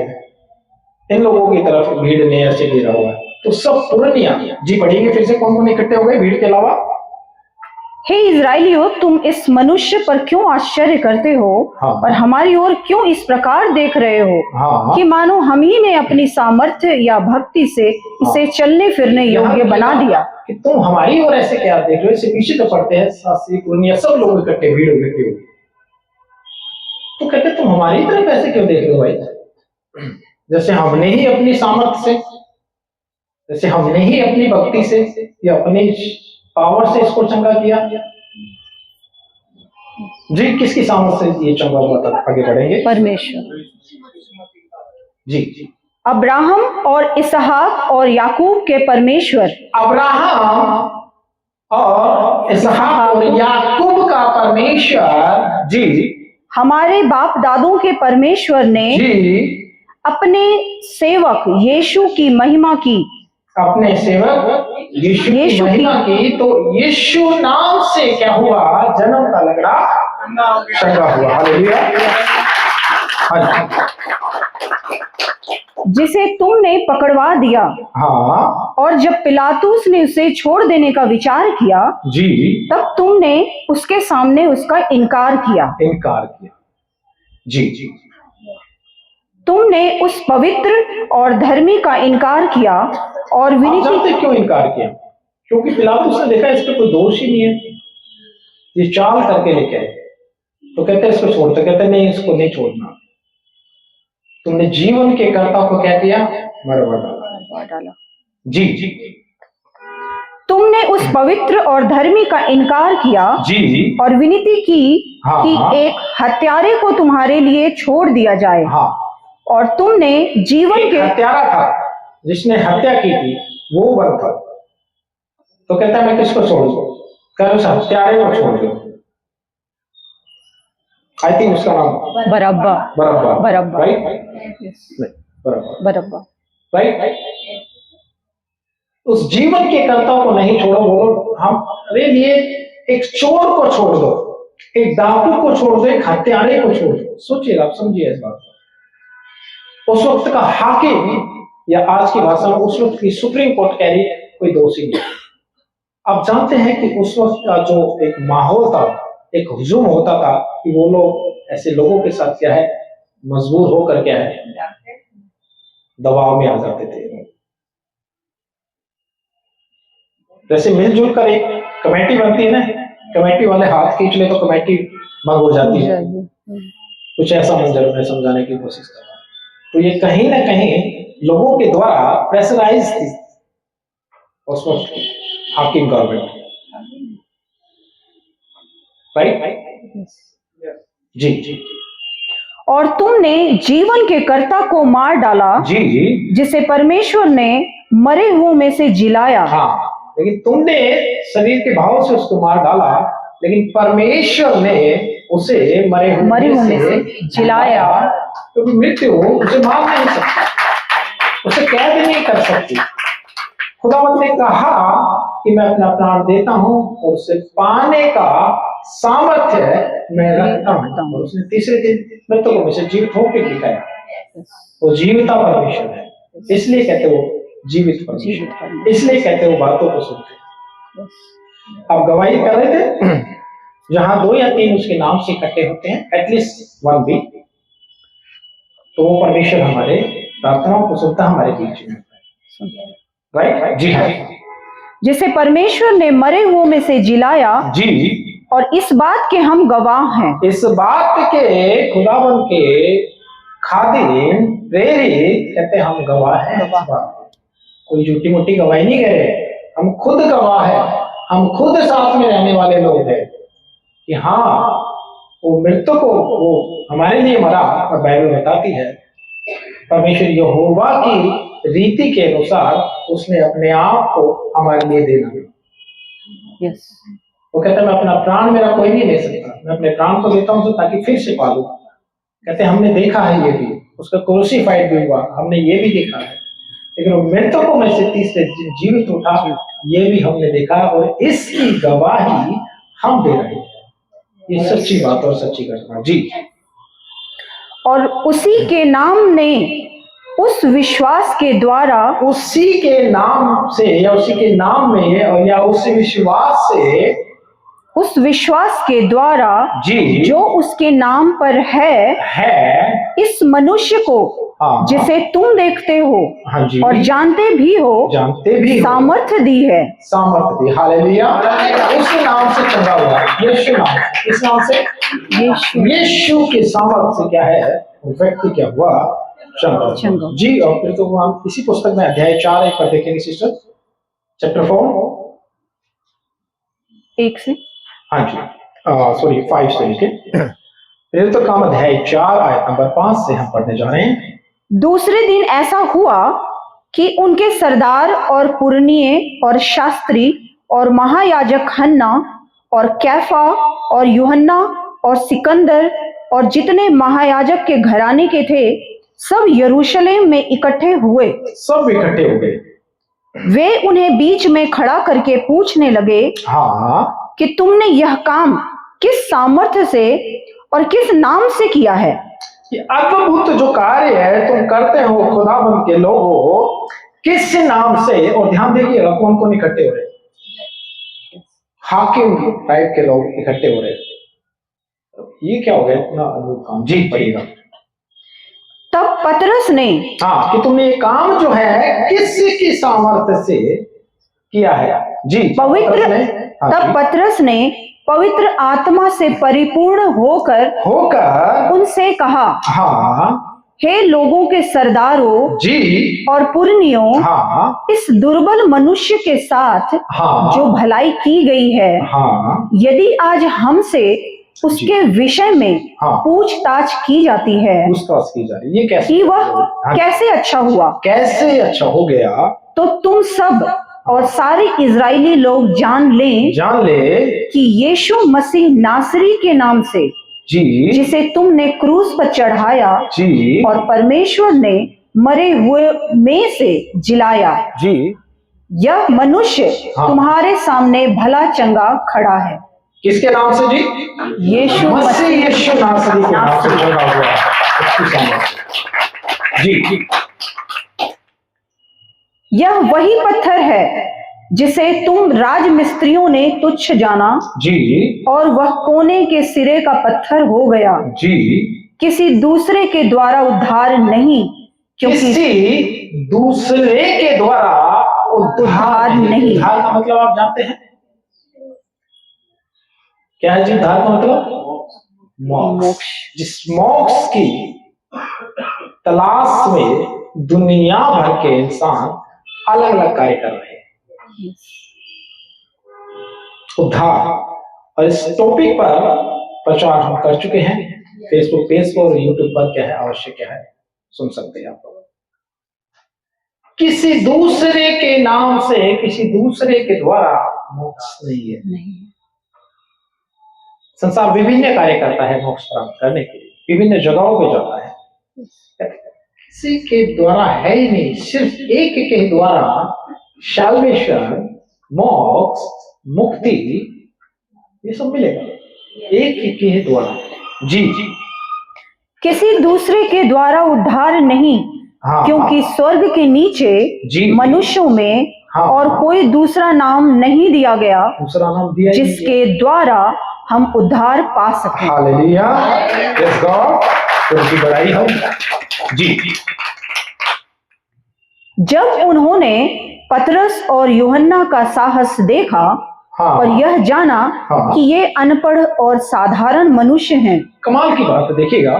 इन लोगों की तरफ भीड़ ने ऐसे घेरा हुआ है। तो सब पुरनिया, जी पढ़ेंगे फिर से, कौन कौन इकट्ठे हो गए भीड़ के अलावा? हे इज़राइलियों, तुम इस मनुष्य पर क्यों आश्चर्य करते हो हाँ। और हमारी ओर क्यों इस प्रकार देख रहे हो हाँ। कि मानो हम ही ने अपनी सामर्थ्य या भक्ति से इसे चलने फिरने योग्य बना दिया। कि तुम हमारी ओर ऐसे क्या देख रहे हो? इससे पीछे तो पढ़ते हैं सब लोग इकट्ठे भीड़ इकट्ठे हो, तो कहते तुम हमारी तरफ ऐसे क्यों देख रहे हो भाई? जैसे हमने ही अपनी सामर्थ्य से, जैसे हमने ही अपनी भक्ति से या अपनी पावर से इसको चंगा किया। जी, किसकी सामर्थ्य से ये चंगा हुआ था? आगे बढ़ेंगे। परमेश्वर। जी, अब्राहम और इसहाक और याकूब के परमेश्वर। अब्राहम और इसहाक और याकूब का परमेश्वर जी, हमारे बाप दादों के परमेश्वर ने जी अपने सेवक यीशु की महिमा की। अपने सेवक यीशु की महिमा की। तो यीशु नाम से क्या हुआ? जन्म का लगड़ा चंगा हुआ। हालेलुया। जिसे तुमने पकड़वा दिया। हाँ। और जब पिलातुस ने उसे छोड़ देने का विचार किया जी, तब तुमने उसके सामने उसका इनकार किया। जी, तुमने उस पवित्र और धर्मी का इनकार किया और विनती। क्यों इनकार किया? क्योंकि पिलातुस ने देखा इस पे कोई दोष ही नहीं है, ये चाल करके लेके आए, तो कहते इसको छोड़ते, कहते नहीं इसको नहीं छोड़ना। तुमने जीवन के कर्ता को क्या किया? मरवा डाला। जी, तुमने उस पवित्र और धर्मी का इनकार किया जी, और विनती की कि एक हत्यारे को तुम्हारे लिए छोड़ दिया जाए। हाँ। और तुमने जीवन के हत्यारा था जिसने हत्या की थी, वो वर था, तो कहता है मैं किसको छोड़ दूं? कह उस हत्यारे को छोड़ दो। आई थिंक उसका नाम बरअब्बा। राइट। उस जीवन के कर्ता को नहीं छोड़ो, बोलो हमारे लिए एक चोर को छोड़ दो, एक डाकू को छोड़ दो, एक हत्यारे को छोड़ दो। सोचिए, आप समझिए इस बात को। उस वक्त का हाकिम, या आज की भाषा में उस वक्त की सुप्रीम कोर्ट कह रही है कोई दोषी नहीं। आप जानते हैं कि उस वक्त का जो एक माहौल था, एक हुजूम होता था कि वो लोग ऐसे लोगों के साथ क्या है, मजबूर होकर क्या है, दबाव में आ जाते थे। जैसे मिलजुल कर एक कमेटी बनती है ना, कमेटी वाले हाथ खींच ले तो कमेटी भंग हो जाती है। कुछ ऐसा मंजर में समझाने की कोशिश कर रहा हूं। तो ये कहीं ना कहीं लोगों के द्वारा प्रेशराइज थी उस वक्त हाकिम गवर्नमेंट। राइट। जी। और तुमने जीवन के कर्ता को मार डाला, जी, जिसे परमेश्वर ने मरे हुओं में से जिलाया। हाँ, लेकिन तुमने शरीर के भाव से उसको मार डाला, लेकिन परमेश्वर ने उसे मरे हुओं में से जिलाया। क्योंकि मृत्यु उसे मार नहीं सकती, उसे कैद नहीं कर सकती। खुदावंद ने कहा कि मैं अपना प्राण देता हूं और उसे पाने का सामर्थ्य मैं रखता हूं। और उसने तीसरे दिन मृतकों में से जीवित होकर दिखाया। वो जीविता परमेश्वर है, इसलिए कहते वो जीवित परमेश्वर, इसलिए कहते वो बातों को सुनते। अब गवाही कर रहे थे, जहां 2 या 3 उसके नाम से इकट्ठे होते हैं, एटलीस्ट 1 भी, तो वो परमेश्वर हमारे प्रार्थनाओं को सुनता, हमारे बीच में। राइट। जी हाँ। जिसे परमेश्वर ने मरे हुओं में से जिलाया। जी। और इस बात के हम गवाह हैं। इस बात के खुदावन के खादिम प्रेरित कहते हम गवाह हैं। कोई झूठी मोटी गवाही नहीं कर रहे, हम खुद गवाह हैं, हम खुद साथ में रहने वाले लोग हैं कि हाँ वो मृतक को वो हमारे लिए मरा। और बाइबल बताती है परमेश्वर यहोवा की रीति के अनुसार उसने अपने आप को हमारे लिए देना। यस। वो कहता है मैं अपना प्राण मेरा कोई नहीं दे सकता, मैं अपने प्राण को देता हूं ताकि फिर से पालूं। कहते हमने देखा है ये भी, उसका क्रूसिफाइड भी हुआ, हमने ये भी देखा है, लेकिन वो मृतकों में से तीसरे जीवित उठा, ये भी हमने देखा और इसकी गवाही हम दे रहे हैं। ये सच्ची बात और सच्ची घटना। जी। और उसी के नाम ने, उस विश्वास के द्वारा, उसी के नाम से या उसी के नाम में और या उस विश्वास से उस विश्वास के द्वारा जी जो उसके नाम पर है इस मनुष्य को हाँ। जिसे तुम देखते हो हाँ जी और जानते भी हो सामर्थ्य दी है। सामर्थ्य दी। हालेलुया। उसी नाम से चंगा हुआ, यीशु नाम। इस नाम से यीशु के सामर्थ्य से क्या है, व्यक्ति क्या हुआ, चंगा जी। और फिर तो हम इसी पुस्तक में अध्याय 4 एक पर देखेंगे सिस्टर, चैप्टर 4 1 से, हाँ जी सॉरी 5 से लेके फिर तो काम अध्याय 4 आयत नंबर 5 से हम पढ़ने जा रहे हैं। दूसरे दिन ऐसा हुआ कि उनके सरदार और पुरनिये और शास्त्री और महायाजक हन्ना और कैफा और यूहन्ना और सिकंदर और जितने महायाजक के घराने के थे सब यरूशलेम में इकट्ठे हुए। सब इकट्ठे हो गए। वे उन्हें बीच में खड़ा करके पूछने लगे हाँ कि तुमने यह काम किस सामर्थ्य से और किस नाम से किया है? ये अद्भुत जो कार्य है तुम करते हो खुदाबंद के लोगों, किस नाम से? और ध्यान देखिएगा कौन कौन इकट्ठे हो रहे, हाकिम टाइप के लोग इकट्ठे हो रहे। ये क्या हो गया इतना अद्भुत काम? जी पढ़िएगा। तब पतरस ने हाँ कि तुमने ये काम जो है किसकी सामर्थ्य से किया है? जी तब पतरस ने पवित्र आत्मा से परिपूर्ण होकर उनसे कहा, हाँ हे लोगों के सरदारों जी और पुरनियों, हाँ इस दुर्बल मनुष्य के साथ हाँ जो भलाई की गई है, हाँ यदि आज हमसे उसके विषय में पूछताछ की जाती है, पूछताछ की जा रही, ये कैसे कि वह कैसे अच्छा हुआ, कैसे अच्छा हो गया, तो तुम सब और सारे इजरायली लोग जान ले कि यीशु मसीह नासरी के नाम से जी जिसे तुमने क्रूस पर चढ़ाया जी और परमेश्वर ने मरे हुए में से जिलाया जी, यह मनुष्य तुम्हारे सामने भला चंगा खड़ा है। किसके नाम से जी? यीशु मसीह यीशु नासरी के नाम से चंगा हुआ जी। यह वही पत्थर है जिसे तुम राजमिस्त्रियों ने तुच्छ जाना जी, और वह कोने के सिरे का पत्थर हो गया जी। किसी दूसरे के द्वारा उद्धार नहीं, क्योंकि किसी दूसरे के द्वारा उद्धार नहीं। उद्धार का मतलब आप जानते हैं क्या है जी? उद्धार का मतलब मोक्ष। जिस मोक्ष की तलाश में दुनिया भर के इंसान अलग अलग कार्य कर रहे हैं, उद्धार। और इस टॉपिक पर प्रचार हम कर चुके हैं फेसबुक पेज पर और यूट्यूब पर। क्या है आवश्यक, क्या है सुन सकते हैं आप लोग। किसी दूसरे के नाम से, किसी दूसरे के द्वारा मोक्ष नहीं है। संसार विभिन्न कार्य करता है मोक्ष प्राप्त करने के लिए, विभिन्न जगहों पे जाता है, किसी के द्वारा है ही नहीं। सिर्फ एक के द्वारा सैल्वेशन, मोक्ष, मुक्ति, ये सब मिलेगा एक ही के द्वारा जी। किसी दूसरे के द्वारा उद्धार नहीं, क्योंकि स्वर्ग के नीचे मनुष्यों में और कोई दूसरा नाम नहीं दिया गया, दूसरा नाम दिया जिसके द्वारा हम उद्धार पा सकें। हालेलुया, यस गॉड, उनकी बड़ाई हो जी। जब उन्होंने पतरस और यूहन्ना का साहस देखा और यह जाना कि ये अनपढ़ और साधारण मनुष्य हैं। कमाल की बात है, देखिएगा,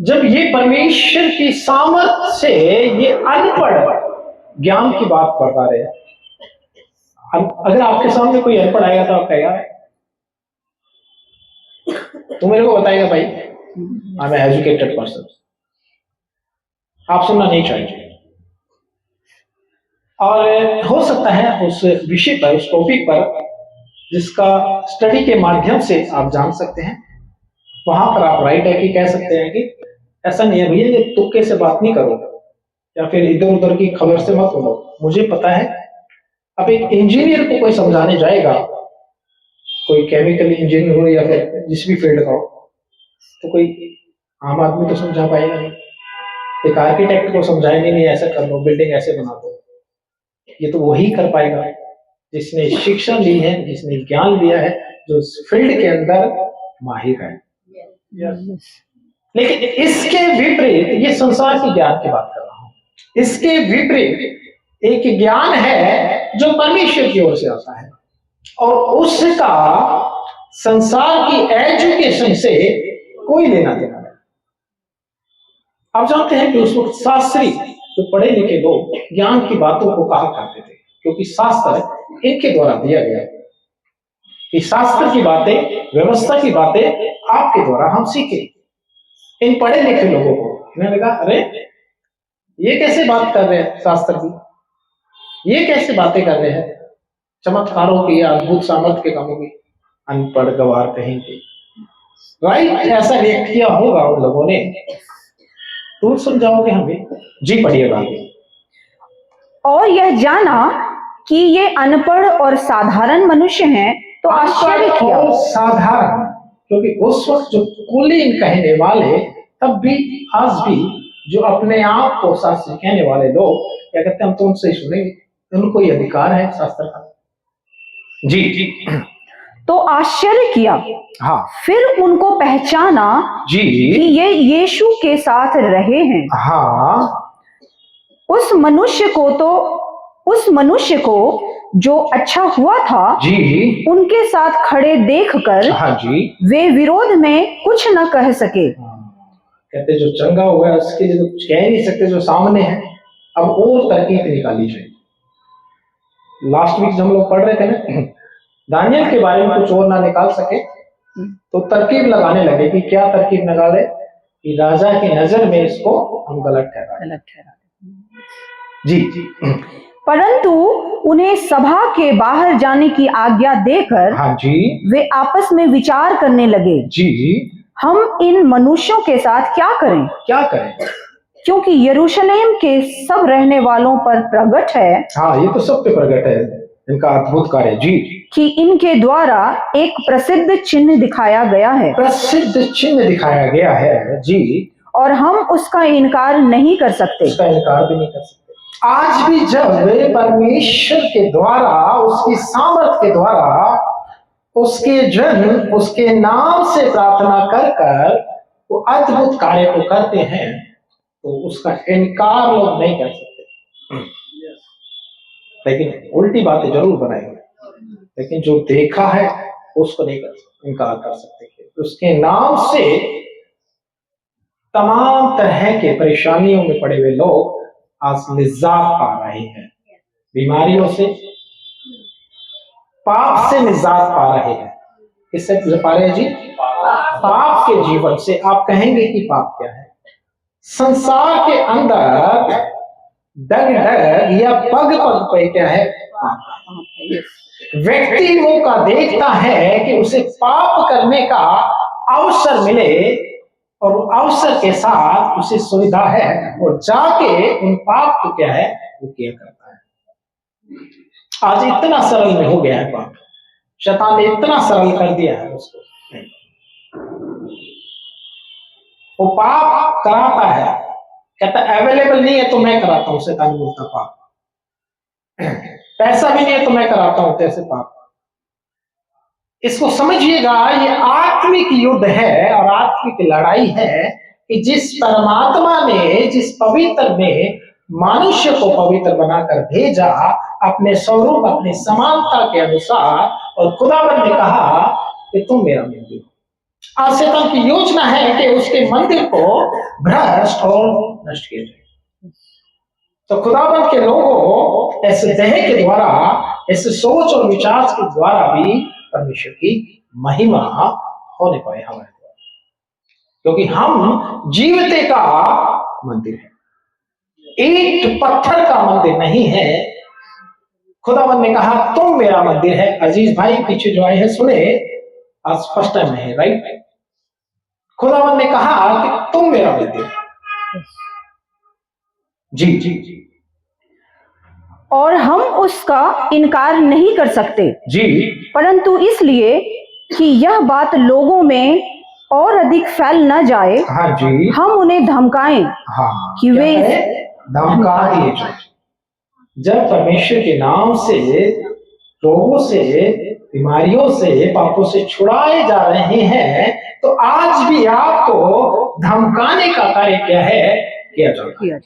जब ये परमेश्वर की सामर्थ से ये अनपढ़ ज्ञान की बात बता रहे हैं। अगर आपके सामने कोई अनपढ़ आएगा तो आप कहेगा, तो मेरे को बताएगा भाई आई एम एजुकेटेड पर्सन, आप सुनना नहीं चाहिए। और हो सकता है उस विषय पर, उस टॉपिक पर जिसका स्टडी के माध्यम से आप जान सकते हैं, वहां पर आप राइट है कि कह सकते हैं कि ऐसा नहीं है भैया, ये तुक्के से बात नहीं करो या फिर इधर उधर की खबर से मत बोलो। मुझे पता है, अब एक इंजीनियर को कोई समझाने जाएगा, कोई केमिकल इंजीनियर हो या फिर जिस भी फील्ड का हो, तो कोई आम आदमी तो समझा पाएगा नहीं। एक आर्किटेक्ट को समझाएंगे नहीं ऐसा कर लो, बिल्डिंग ऐसे बना दो, ये तो वही कर पाएगा जिसने शिक्षा ली है, जिसने ज्ञान लिया है, जो इस फील्ड के अंदर माहिर है। लेकिन इसके विपरीत, ये संसार के ज्ञान की बात कर रहा हूं, इसके विपरीत एक ज्ञान है जो परमेश्वर की ओर से आता है और उसका संसार की एजुकेशन से कोई लेना देना नहीं। आप जानते हैं कि उस वक्त शास्त्री, जो पढ़े लिखे लोग, ज्ञान की बातों को कहा करते थे, क्योंकि शास्त्र इनके द्वारा दिया गया कि शास्त्र की बातें, व्यवस्था की बातें आपके द्वारा हम सीखे। इन पढ़े लिखे लोगों को इन्होंने कहा, अरे ये कैसे बात कर रहे हैं शास्त्र की, ये कैसे बातें कर रहे हैं चमत्कारों की या अद्भुत सामर्थ्य के कामों की, अनपढ़ गवार कहेंगे। राइट, ऐसा रिएक्ट किया होगा उन लोगों ने। तो समझाओगे हमें? जी पढ़िएगा आगे। और यह जाना कि ये अनपढ़ और साधारण मनुष्य हैं तो आश्चर्य किया। और साधारण, क्योंकि उस वक्त जो कुलीन कहने वाले, तब भी आज भी जो अपने आप को शास्त्री कहने वाले लोग क्या कहते हैं, हम तो उनसे ही सुनेंगे, उनको ये अधिकार है शास्त्र का। जी जी। तो आश्चर्य किया। हाँ। फिर उनको पहचाना जी कि ये यीशु के साथ रहे हैं। हाँ। उस मनुष्य को जो अच्छा हुआ था जी, उनके साथ खड़े देखकर हाँ जी, वे विरोध में कुछ न कह सके। कहते जो चंगा हुआ है उसके लिए तो कुछ कह नहीं सकते, जो सामने है। अब और तरकीब निकाली जाए। लास्ट वीक जब हम लोग पढ़ रहे थे ना, दानियल के बारे में कुछ और ना निकाल सके तो तरकीब लगाने लगे कि क्या तरकीब निकाले कि राजा की नजर में इसको हम गलत ठहरा। जी जी। परंतु उन्हें सभा के बाहर जाने की आज्ञा देकर, हाँ जी, वे आपस में विचार करने लगे, जी, हम इन मनुष्यों के साथ क्या करें? क्या करें? क्योंकि यरूशलेम के सब रहने वालों पर प्रकट है। हाँ, ये तो सब पे प्रकट है इनका अद्भुत कार्य। जी, कि इनके द्वारा एक प्रसिद्ध चिन्ह दिखाया गया है। प्रसिद्ध चिन्ह दिखाया गया है। जी। और हम उसका इनकार नहीं कर सकते। उसका इनकार भी नहीं कर सकते। आज भी जब परमेश्वर के द्वारा, उसकी सामर्थ के द्वारा, उसके जन उसके नाम से प्रार्थना कर कर वो अद्भुत कार्य को करते हैं, तो उसका इनकार लोग नहीं कर सकते। लेकिन उल्टी बातें जरूर बनाएंगे, लेकिन जो देखा है उसको नहीं कर इनकार कर सकते। उसके नाम से तमाम तरह के परेशानियों में पड़े हुए लोग आज निजात पा रहे हैं। बीमारियों से, पाप से निजात पा रहे हैं। किससे पा रहे हैं जी? पाप के जीवन से। आप कहेंगे कि पाप क्या है? संसार के अंदर डग डग या पग पग पे क्या है? व्यक्ति मौका देखता है कि उसे पाप करने का अवसर मिले और अवसर के साथ उसे सुविधा है और जाके उन पाप को क्या है वो किया करता है। आज इतना सरल में हो गया है पाप, शैतान ने इतना सरल कर दिया है उसको। वो पाप कराता है, कहता अवेलेबल नहीं है तो मैं कराता हूं, शैतान बोलता पाप। पैसा भी नहीं है तो मैं कराता हूं, तैसे पाप। इसको समझिएगा, ये आत्मिक युद्ध है और आत्मिक लड़ाई है कि जिस परमात्मा ने, जिस पवित्र ने मनुष्य को पवित्र बनाकर भेजा अपने स्वरूप, अपने समानता के अनुसार, और खुदावंद ने कहा कि तुम मेरा मंदिर हो। आज शैतान की योजना है कि उसके मंदिर को भ्रष्ट और नष्ट किया जाए। तो खुदावंद के लोगों ऐसे देह के द्वारा, ऐसे सोच और विचार के द्वारा भी परमेश्वर की महिमा होने पाए हमारे द्वारा, क्योंकि हम जीवते का मंदिर है, ईंट पत्थर का मंदिर नहीं है। खुदावंद ने कहा तुम मेरा मंदिर है। अजीज भाई पीछे जो आए हैं सुने, आज फर्स्ट टाइम है, राइट? खुदावंद ने कहा कि तुम मेरा मंदिर है। जी जी जी। और हम उसका इनकार नहीं कर सकते जी, परंतु इसलिए कि यह बात लोगों में और अधिक फैल न जाए, हाँ जी, हम उन्हें धमकाएं। हाँ, कि वे धमका दिए। जब परमेश्वर के नाम से लोगों से बीमारियों से, पापों से छुड़ाए जा रहे हैं, तो आज भी आपको धमकाने का कार्य क्या है, किया जाता है।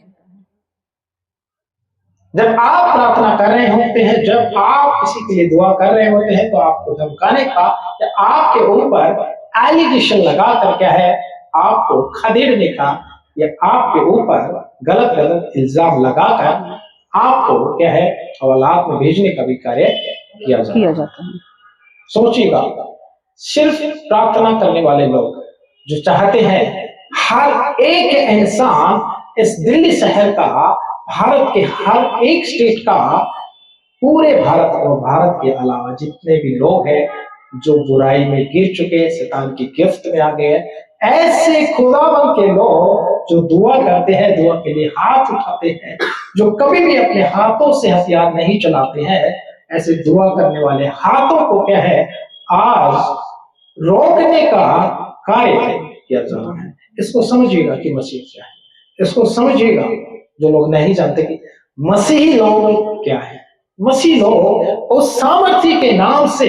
जब आप प्रार्थना कर रहे होते हैं, जब आप किसी के लिए दुआ कर रहे होते हैं, तो आपको धमकाने का या आपके ऊपर एलिगेशन लगा कर क्या है, आपको खदेड़ने का या आपके ऊपर गलत गलत इल्जाम लगाकर आपको क्या है, हवालात में भेजने का भी कार्य किया जाता है। सोचिएगा, सिर्फ प्रार्थना करने वाले लोग जो चाहते हैं हर एक इंसान इस दिल्ली शहर का, भारत के हर एक स्टेट का, पूरे भारत और भारत के अलावा जितने भी लोग हैं जो बुराई में गिर चुके, शैतान की गिरफ्त में आ गए, ऐसे खुदावंद के लोग जो दुआ करते हैं, दुआ के लिए हाथ उठाते हैं, जो कभी भी अपने हाथों से हथियार नहीं चलाते हैं, ऐसे दुआ करने वाले हाथों को क्या है, आज रोकने का कार्य किया जा रहा है। इसको समझिएगा कि मसीह क्या है, इसको समझिएगा। जो लोग नहीं जानते कि मसीही लोग क्या है, मसीह लोग उस सामर्थ्य के नाम से,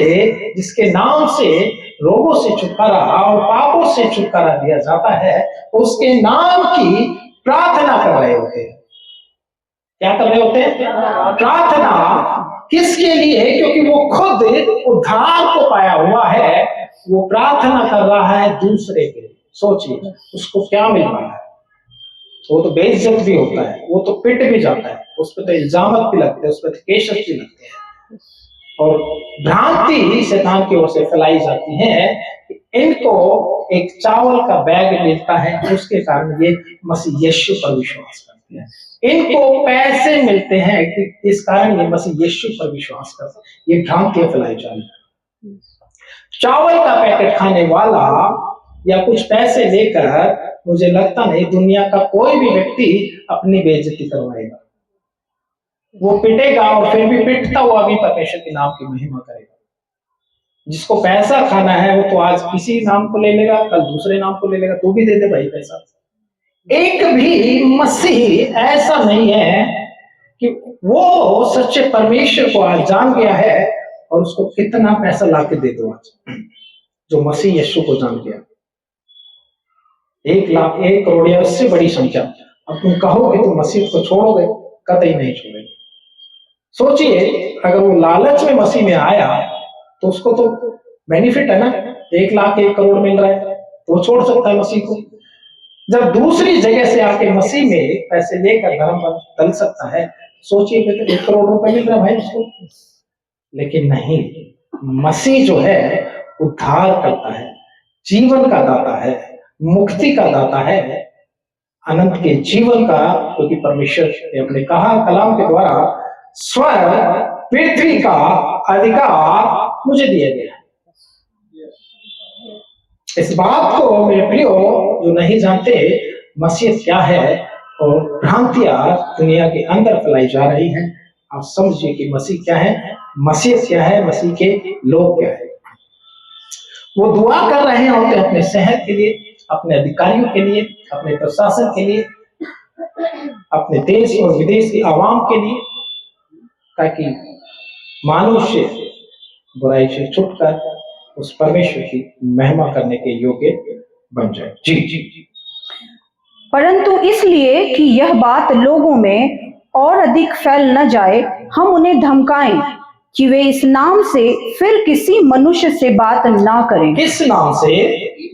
जिसके नाम से रोगों से छुटकारा और पापों से छुटकारा दिया जाता है, उसके नाम की प्रार्थना कर रहे होते हैं। क्या कर रहे होते हैं? प्रार्थना किसके लिए? क्योंकि वो खुद उद्धार को पाया हुआ है, वो प्रार्थना कर रहा है दूसरे के लिए। सोचिए उसको क्या मिल रहा है। वो तो बेइज्जत भी होता है, वो तो पिट भी जाता है, उस पर तो इल्जामत भी लगते हैं, उस पर तो केसेस भी लगते हैं, और भ्रांति शैतान की ओर से फैलाई जाती है कि इनको एक चावल का बैग मिलता है, उसके कारण ये मसीह यीशु पर विश्वास करते हैं। इनको पैसे मिलते हैं कि इस कारण ये मसीह यीशु पर विश्वास करते हैं। ये भ्रांतियां फैलाई जा रही है। चावल का पैकेट खाने वाला या कुछ पैसे लेकर, मुझे लगता नहीं दुनिया का कोई भी व्यक्ति अपनी बेइज्जती करवाएगा। वो पिटेगा और फिर भी पिटता हुआ भी परमेश्वर के नाम की महिमा करेगा। जिसको पैसा खाना है वो तो आज किसी नाम को ले लेगा, कल दूसरे नाम को ले लेगा, तू भी दे दे भाई पैसा। एक भी मसीह ऐसा नहीं है कि वो सच्चे परमेश्वर को आज जान गया है और उसको कितना पैसा लाके दे दो। आज जो मसीह यीशु को जान गया, 1 लाख 1 करोड़ या उससे बड़ी संख्या, अब तुम कहोगे तुम मसीह को छोड़ोगे? कतई नहीं छोड़ेंगे। सोचिए अगर वो लालच में मसीह में आया तो उसको तो बेनिफिट है ना, 1 लाख 1 करोड़ मिल रहा है तो वो छोड़ सकता है मसीह को। जब दूसरी जगह से आके मसीह में पैसे लेकर धर्म पर चल सकता है, सोचिए फिर तो 1 करोड़ रुपए मिल रहा है भाई उसको। लेकिन नहीं, मसीह जो है उद्धार करता है, जीवन का दाता है, मुक्ति का दाता है, अनंत के जीवन का, क्योंकि परमेश्वर ने अपने कहा कलाम के द्वारा स्वर्ग पृथ्वी का अधिकार मुझे दिया गया है। इस बात को मेरे प्रियो जो नहीं जानते मसीह क्या है और भ्रांतियां दुनिया के अंदर फैलाई जा रही हैं, आप समझिए कि मसीह क्या है, मसीह क्या है, मसीह के लोग क्या है। वो दुआ कर रहे होते हैं अपने शहर के लिए, अपने अधिकारियों के लिए, अपने प्रशासन के लिए, अपने देश और विदेश की आवाम के लिए, ताकि मनुष्य बुराई से छुटकर उस परमेश्वर की महिमा करने के योग्य बन जाए। जी जी जी। परंतु इसलिए कि यह बात लोगों में और अधिक फैल न जाए, हम उन्हें धमकाएं कि वे इस नाम से फिर किसी मनुष्य से बात ना करें। किस नाम से?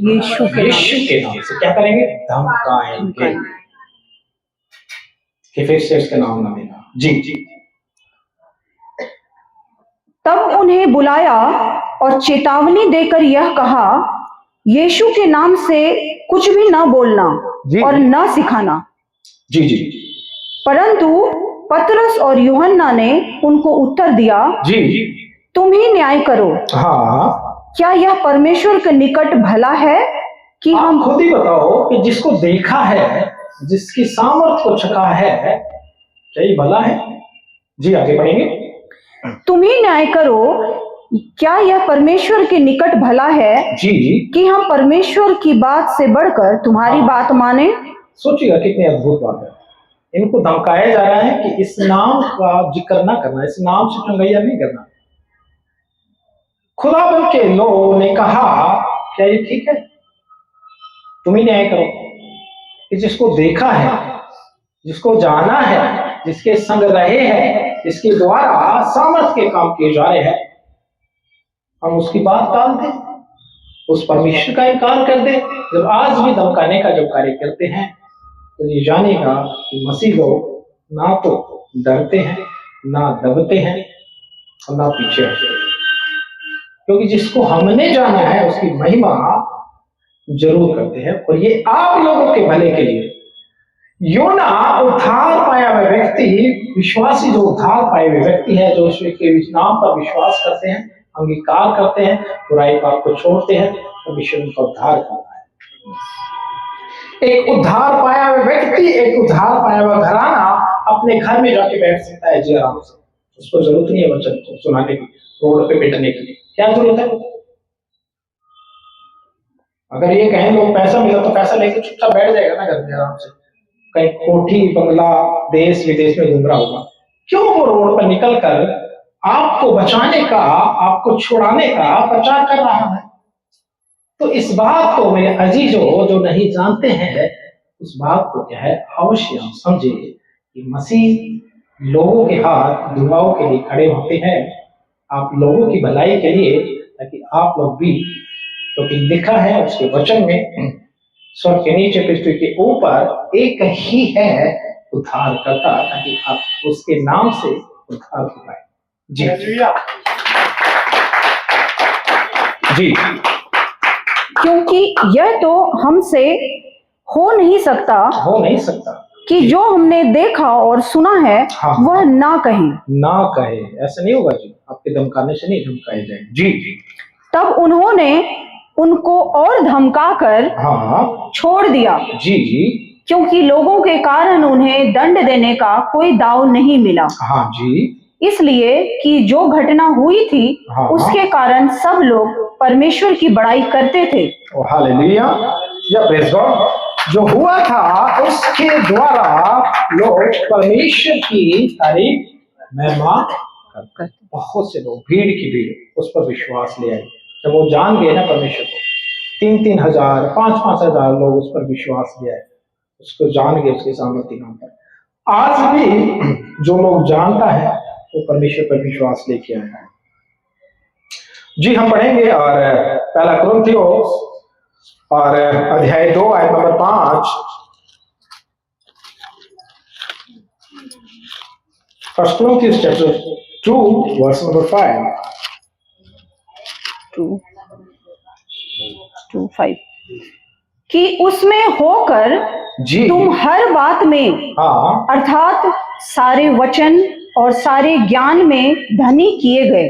यीशु के नाम से। क्या करेंगे? धमकाएंगे कि फिर से उसका नाम ना लेना। जी जी। तब उन्हें बुलाया और चेतावनी देकर यह कहा, यीशु के नाम से कुछ भी ना बोलना और ना सिखाना। जी जी। परंतु पतरस और यूहन्ना ने उनको उत्तर दिया, जी तुम ही न्याय करो। हाँ, क्या यह परमेश्वर के निकट भला है कि हम खुद ही बताओ कि जिसको देखा है, जिसकी सामर्थ को चखा है, क्या ये भला है? जी आगे बढ़ेंगे। तुम ही न्याय करो, क्या यह परमेश्वर के निकट भला है जी कि हम परमेश्वर की बात से बढ़कर तुम्हारी बात माने? सोचिएगा कितनी अद्भुत बात है। इनको धमकाया जा रहा है कि इस नाम का जिक्र ना करना, इस नाम से चंगैया नहीं करना। खुदाबंद के लोगों ने कहा, क्या ये ठीक है? तुम ही न्याय करो कि जिसको देखा है, जिसको जाना है, जिसके संग रहे हैं, जिसके द्वारा सामर्थ्य के काम किए जा रहे हैं, हम उसकी बात टाल दें, उस परमेश्वर का इनकार कर दें। जब आज भी धमकाने का जब कार्य करते हैं तो ये जानेगा कि मसीह लोग ना तो डरते हैं, ना दबते हैं और ना पीछे हटते हैं, क्योंकि जिसको हमने जाना है उसकी महिमा जरूर करते हैं। और ये आप लोगों के भले के लिए। योना उद्धार पाया हुआ व्यक्ति, विश्वासी जो उद्धार पाए हुए व्यक्ति है, जो ईश्वर के नाम पर विश्वास करते हैं, अंगीकार करते हैं, बुराई पाप को छोड़ते हैं, परमेश्वर उनका उद्धार करता है। एक उद्धार पाया हुआ व्यक्ति, एक उद्धार पाया हुआ घराना अपने घर में जाके बैठ सकता है जी आराम से। उसको जरूरत नहीं है वचन सुनाने की, रोड पे पिटने की। क्या जरूरत है? अगर ये कहें लोग पैसा मिला तो पैसा लेके चुपचाप बैठ जाएगा ना घर में आराम से, कहीं कोठी बंगला देश विदेश में घूम रहा होगा। क्यों वो रोड पर निकल कर आपको बचाने का, आपको छुड़ाने का प्रचार कर रहा है? तो इस बात को मेरे अजीजों जो नहीं जानते हैं, उस बात को क्या है अवश्य हम समझे कि मसीह लोगों के हाथ दुआओं के लिए खड़े होते हैं, आप लोगों की भलाई के लिए, ताकि आप लोग भी, क्योंकि लिखा है उसके वचन में, स्वर्ग के नीचे पृथ्वी के ऊपर एक ही है उद्धार करता, ताकि आप उसके नाम से उद्धार हो पाए। जी जी, क्योंकि यह तो हमसे हो नहीं सकता कि जो हमने देखा और सुना है हाँ, वह ना कहे। ऐसा नहीं होगा जी, आपके धमकाने से नहीं धमकाए जाएंगे। जी, तब उन्होंने उनको और धमकाकर हाँ, छोड़ दिया। जी, क्योंकि लोगों के कारण उन्हें दंड देने का कोई दाव नहीं मिला। हाँ जी, इसलिए कि जो घटना हुई थी हाँ, उसके कारण सब लोग परमेश्वर की बड़ाई करते थे। हालेलुया, या प्रेज़ गॉड। जो हुआ था उसके द्वारा लोग परमेश्वर की तारीफ महिमा करते। बहुत से लोग, भीड़ की भीड़ उस पर विश्वास ले आए। जब वो जान गए ना परमेश्वर को, 3-3 हजार 5-5 हजार लोग उस पर विश्वास ले आए, उसको जान गए, उसके सामर्थ्य नाम पर। आज भी जो लोग जानता है वो परमेश्वर पर विश्वास लेके आया है। जी, हम पढ़ेंगे और पहला कुरिन्थियोस और अध्याय 2 आयत नंबर 5। फर्स्ट कुरिन्थियोस चैप्टर 2 वर्स नंबर 5। 2:5 कि उसमें होकर जी, तुम हर बात में, हाँ, अर्थात सारे वचन और सारे ज्ञान में धनी किए गए,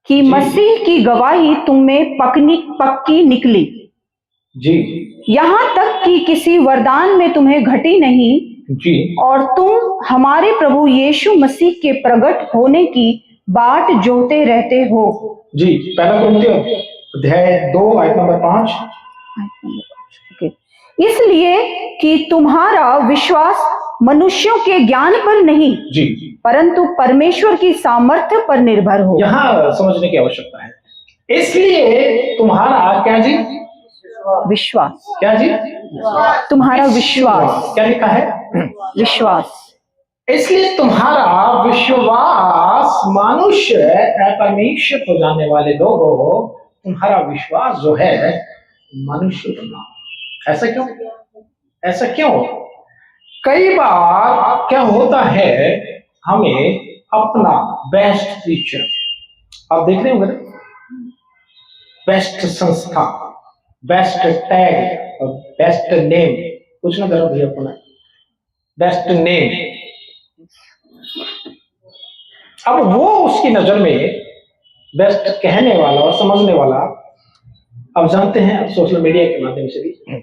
कि मसीह की गवाही तुम में पक्की निकली। जी, यहाँ तक कि किसी वरदान में तुम्हें घटी नहीं, जी, और तुम हमारे प्रभु यीशु मसीह के प्रकट होने की बाट जोहते रहते हो। जी, पहला कुरिन्थियोस अध्याय 2 आयत नंबर 5। इसलिए कि तुम्हारा विश्वास मनुष्यों के ज्ञान पर नहीं, जी, परंतु परमेश्वर की सामर्थ्य पर निर्भर हो। यहाँ समझने की आवश्यकता है। इसलिए तुम्हारा क्या जी? विश्वास। क्या जी? तुम्हारा विश्वास। क्या लिखा है? विश्वास। इसलिए तुम्हारा विश्वास, मनुष्य परमेश्वर को जानने वाले लोगों, तुम्हारा विश्वास जो है मनुष्य को ना। ऐसा क्यों? ऐसा क्यों? कई बार क्या होता है, हमें अपना बेस्ट टीचर, आप देख रहे होंगे ना, बेस्ट संस्था, बेस्ट टैग और बेस्ट नेम, कुछ ना करो भैया अपना बेस्ट नेम। अब वो उसकी नजर में बेस्ट कहने वाला और समझने वाला, अब जानते हैं सोशल मीडिया के माध्यम से भी,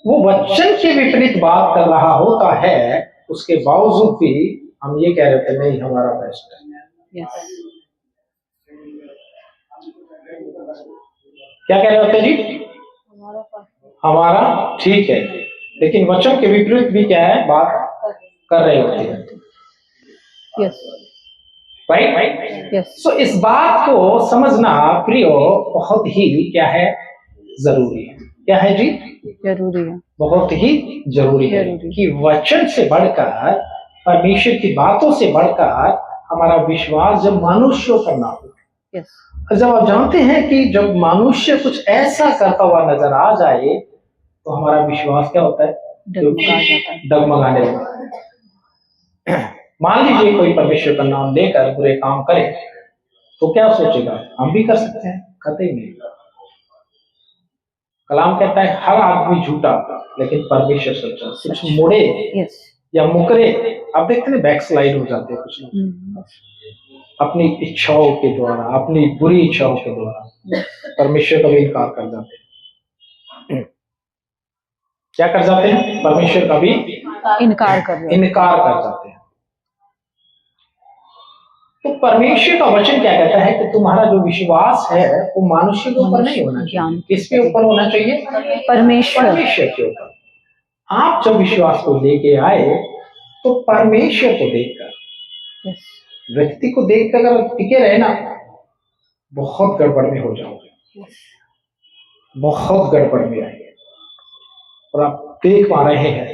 वो वचन के विपरीत बात कर रहा होता है, उसके बावजूद भी हम ये कह रहे थे नहीं हमारा बेस्ट है। क्या कह रहे होते जी? हमारा ठीक है, लेकिन वचन के विपरीत भी क्या है बात कर रहे होते हैं। राइट। यस, सो इस बात को समझना प्रियो बहुत ही क्या है, जरूरी है। क्या है जी? जरूरी है, बहुत ही जरूरी है कि वचन से बढ़कर, परमेश्वर की बातों से बढ़कर हमारा विश्वास जब मनुष्यों पर ना हो। यस, जब आप जानते हैं कि जब मनुष्य कुछ ऐसा करता हुआ नजर आ जाए तो हमारा विश्वास क्या होता है? डगमगा जाता है। डगमगाने लगता है। मान लीजिए कोई परमेश्वर का नाम लेकर बुरे काम करे तो क्या सोचेगा? हम भी कर सकते हैं? कतई नहीं। कलाम कहता है हर आदमी झूठा लेकिन परमेश्वर सच्चा। कुछ मुड़े यस, या मुकरे, आप देखते हैं बैकस्लाइड हो जाते हैं कुछ लोग अपनी इच्छाओं के द्वारा, अपनी बुरी इच्छाओं के द्वारा परमेश्वर का भी इनकार कर जाते हैं। क्या कर जाते हैं? परमेश्वर का भी इनकार कर जाते हैं। तो परमेश्वर का वचन क्या कहता है कि तुम्हारा जो विश्वास है वो मनुष्य के ऊपर नहीं होना चाहिए। किसके ऊपर होना चाहिए? परमेश्वर के ऊपर। आप जब विश्वास को लेके आए तो परमेश्वर को देखकर, यस, व्यक्ति को देखकर अगर टिके रहे ना, बहुत गड़बड़ में हो जाओगे, बहुत गड़बड़ में आएंगे। और आप देख पा रहे हैं,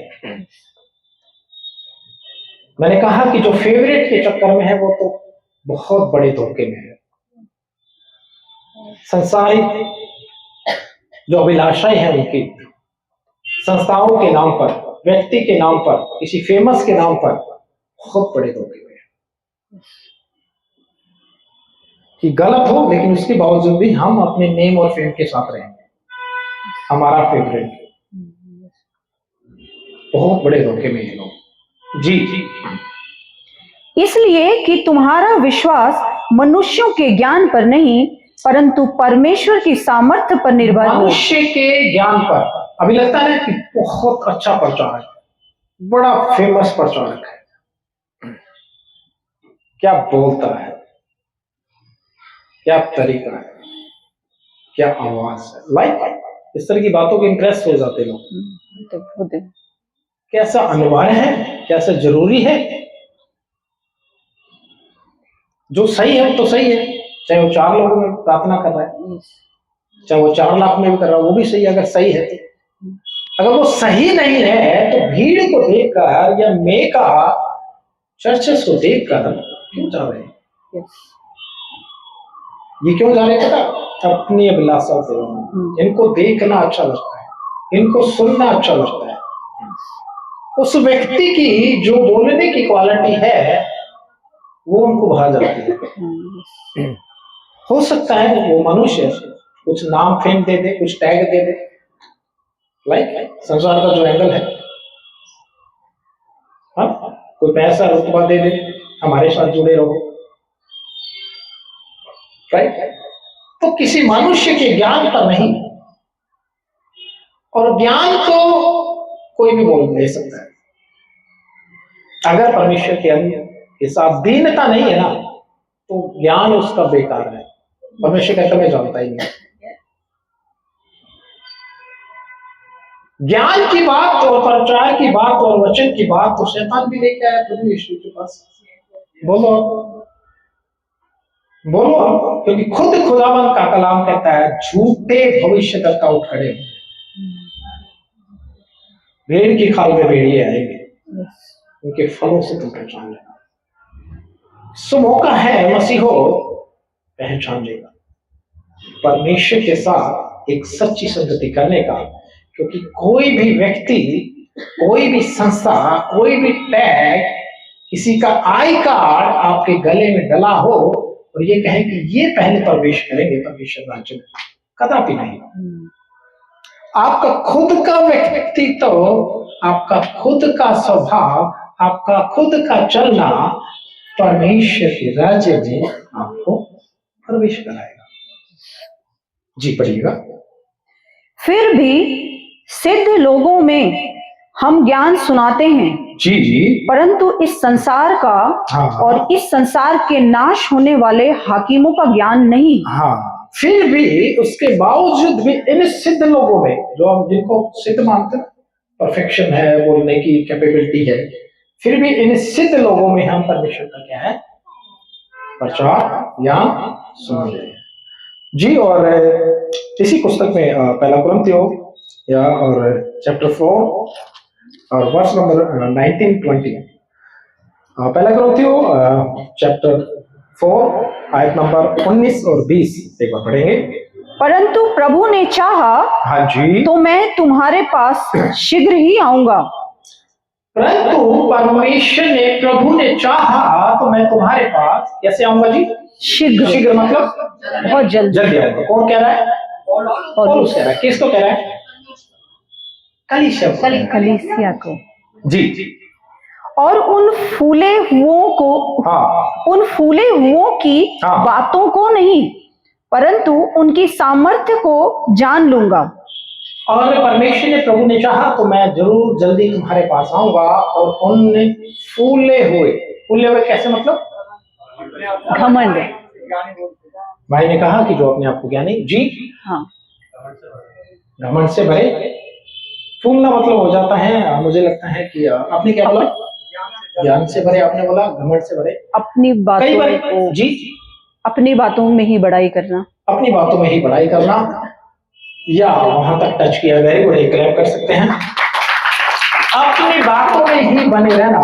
मैंने कहा कि जो फेवरेट के चक्कर में है वो तो बहुत बड़े धोखे में है। संसारिक जो अभिलाषाएं हैं उनकी, संस्थाओं के नाम पर, व्यक्ति के नाम पर, किसी फेमस के नाम पर बहुत बड़े धोखे में है कि गलत हो, लेकिन उसके बावजूद भी हम अपने नेम और फेम के साथ रहेंगे, हमारा फेवरेट। बहुत बड़े धोखे में ये लोग। जी जी, इसलिए कि तुम्हारा विश्वास मनुष्यों के ज्ञान पर नहीं परंतु परमेश्वर की सामर्थ्य पर निर्भर हो। मनुष्य के ज्ञान पर। अभी लगता है कि बहुत अच्छा प्रचारक है, बड़ा फेमस प्रचारक है, क्या बोलता है, क्या तरीका है, क्या आवाज है, लाइक इस तरह की बातों के इंप्रेस हो जाते लोग। कैसा अनिवार्य है, कैसा जरूरी है। जो सही है वो तो सही है, चाहे वो 4 लोगों में प्रार्थना कर रहा है, चाहे वो 4 लाख में भी कर रहा है, वो भी सही है अगर सही है तो। अगर वो सही नहीं है तो भीड़ को देखकर या मेका चर्चेस को देखकर क्यों जा रहे हैं? ये क्यों जा रहे हैं? पता, अपनी अभिलाषा से। इनको देखना अच्छा लगता है, इनको सुनना अच्छा लगता है। उस व्यक्ति की जो बोलने की क्वालिटी है वो उनको भा जाती है। हो सकता है वो मनुष्य कुछ नाम फेम दे दे, कुछ टैग दे दे, लाइक संसार का जो एंगल है, हाँ, कोई पैसा रुतबा दे दे, हमारे साथ जुड़े रहो, राइट। तो किसी मनुष्य के ज्ञान पर नहीं, और ज्ञान तो कोई भी बोल दे सकता है। अगर परमेश्वर के साथ दीनता नहीं है ना तो ज्ञान उसका बेकार है। परमेश्वर कहता मैं जानता ही नहीं। ज्ञान की बात और प्रचार की बात और वचन की बात तो शैतान भी लेके आया प्रभु यीशु के पास। बोलो बोलो, क्योंकि खुद खुदावंद का कलाम कहता है झूठे भविष्यद्वक्ता उठ खड़े होंगे, भेड़ की खाल में भेड़िए आएंगे, उनके फलों से तुम पहचान लेना। सो मौका है मसीहो पहचान लेगा परमेश्वर के साथ एक सच्ची संगति करने का। क्योंकि कोई भी व्यक्ति, कोई भी संस्था, कोई भी टैग, किसी का आई कार्ड आपके गले में डला हो और ये कहें कि ये पहले प्रवेश करेंगे परमेश्वर राज्य में, कदापि नहीं। आपका खुद का व्यक्तित्व, आपका खुद का स्वभाव, आपका खुद का चलना परमेश्वर के राज्य में आपको प्रवेश कराएगा। जी पढ़िएगा। फिर भी सिद्ध लोगों में हम ज्ञान सुनाते हैं, जी जी, परंतु इस संसार का हाँ, और इस संसार के नाश होने वाले हाकिमों का ज्ञान नहीं। हाँ, फिर भी उसके बावजूद भी इन सिद्ध लोगों में, जो हम जिनको सिद्ध मानते हैं, परफेक्शन है, बोलने की कैपेबिलिटी है, फिर भी इन सिद्ध लोगों में हम परमेश्वर का क्या है? प्रचार या सुनाई दें। जी, और इसी पुस्तक में पहला कुरिन्थियों या और चैप्टर 4 और वर्ष नंबर 19-20, पहला कुरिन्थियों चैप्टर 4 आयत नंबर 19 और 20 एक बार पढ़ेंगे। परंतु प्रभु ने चाहा हाँ जी, तो मैं तुम्हारे पास शीघ्र ही आऊंगा। परंतु परमेश्वर ने, प्रभु ने चाहा तो मैं तुम्हारे पास कैसे आऊंगा जी? शीघ्र, शीघ्र मतलब बहुत जल्दी। जल्दी आऊंगा। कौन कह रहा है? पौलुस कह रहा है। किसको कह रहा है? कलीसिया को। जी। और उन फूले हुओं की हाँ। बातों को नहीं, परंतु उनकी सामर्थ्य को जान लूंगा। और परमेश्वर ने, प्रभु ने चाहा तो मैं जरूर जल्दी तुम्हारे पास आऊंगा और उन फूले हुए कैसे मतलब? घमंड। भाई ने कहा कि जो अपने आप को ज्ञानी, जी हाँ, घमंड से भरे। फूलना मतलब हो जाता है, मुझे लगता है कि आपने क्या बोला? ज्ञान से भरे। आपने बोला घमंड से भरे। अपनी कई बातों बार को, जी, अपनी बातों में ही बड़ाई करना। अपनी बातों में ही बड़ाई करना, या वहां तक टच किया गया, वो क्लैप कर सकते हैं। अपनी बातों में ही बने रहना।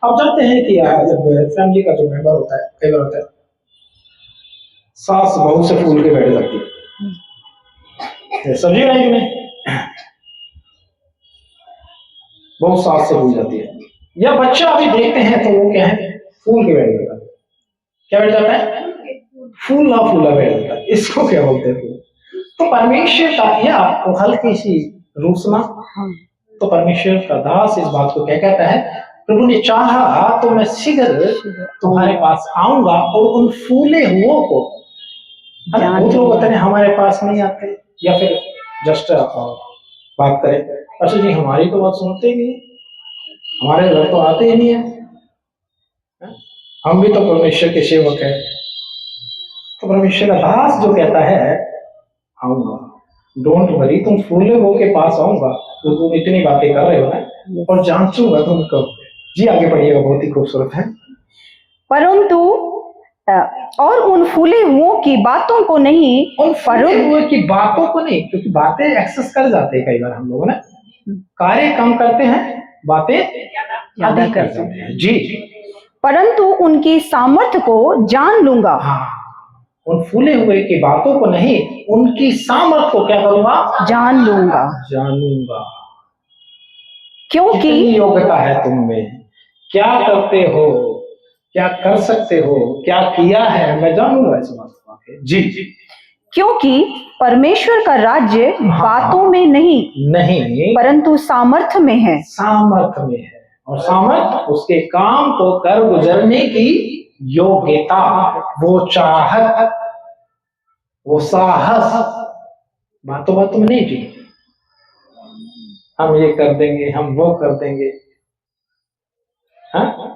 अब जानते हैं कि जब फैमिली का जो मेंबर होता है, कई बार होता है सास बहू से फूल के बैठ जाती है, समझिए ना कि नहीं? बहुत सास से भूल जाती है। या बच्चा अभी देखते हैं तो वो क्या है, फूल के बैठ जाता है। क्या बैठ जाता है? फूला फूला बैठ जाता है। इसको क्या बोलते हैं? तो परमेश्वर का, या आपको हल्की सी रूसना, तो परमेश्वर का दास इस बात को क्या कहता है? प्रभु ने चाहा तो मैं शीघ्र तुम्हारे पास आऊंगा और उन फूले हुओं को, बहुत लोग होते हैं हमारे पास नहीं आते, या फिर जस्ट बात करें, अच्छा जी हमारी तो बात सुनते ही नहीं, हमारे घर तो आते ही नहीं है, हम भी तो परमेश्वर के सेवक हैं। तो परमेश्वर का दास जो कहता है आऊंगा, डोंट वरी, तुम फूले हुओं के पास आऊंगा, तो तुम इतनी बातें कर रहे हो ना, और जांचूंगा तुमको। जी आगे पढ़िएगा, बहुत ही खूबसूरत है। परंतु और उन फूले हुओं की बातों को नहीं, उन फूले हुए की बातों को नहीं, क्योंकि बातें एक्सेस कर जाते हैं कई बार हम लोग ना, कार्य कम करते हैं, बातें ज्यादा कर जाते हैं। जी, परंतु उनकी सामर्थ्य को जान लूंगा। हाँ, उन फूले हुए की बातों को नहीं, उनकी सामर्थ्य को क्या करूंगा? जान लूंगा। जानूंगा। क्योंकि कितनी योग्यता है तुम में, क्या करते हो, क्या कर सकते हो, क्या किया है, मैं जानूंगा इस बात को। जी, क्योंकि परमेश्वर का राज्य बातों में नहीं, परंतु सामर्थ्य में है। सामर्थ्य में है, और सामर्थ्य उसके काम को कर गुजरने की योग्यता, वो चाहत, वो साहस। बातों बातों में नहीं जी, हम ये कर देंगे, हम वो कर देंगे, हाँ?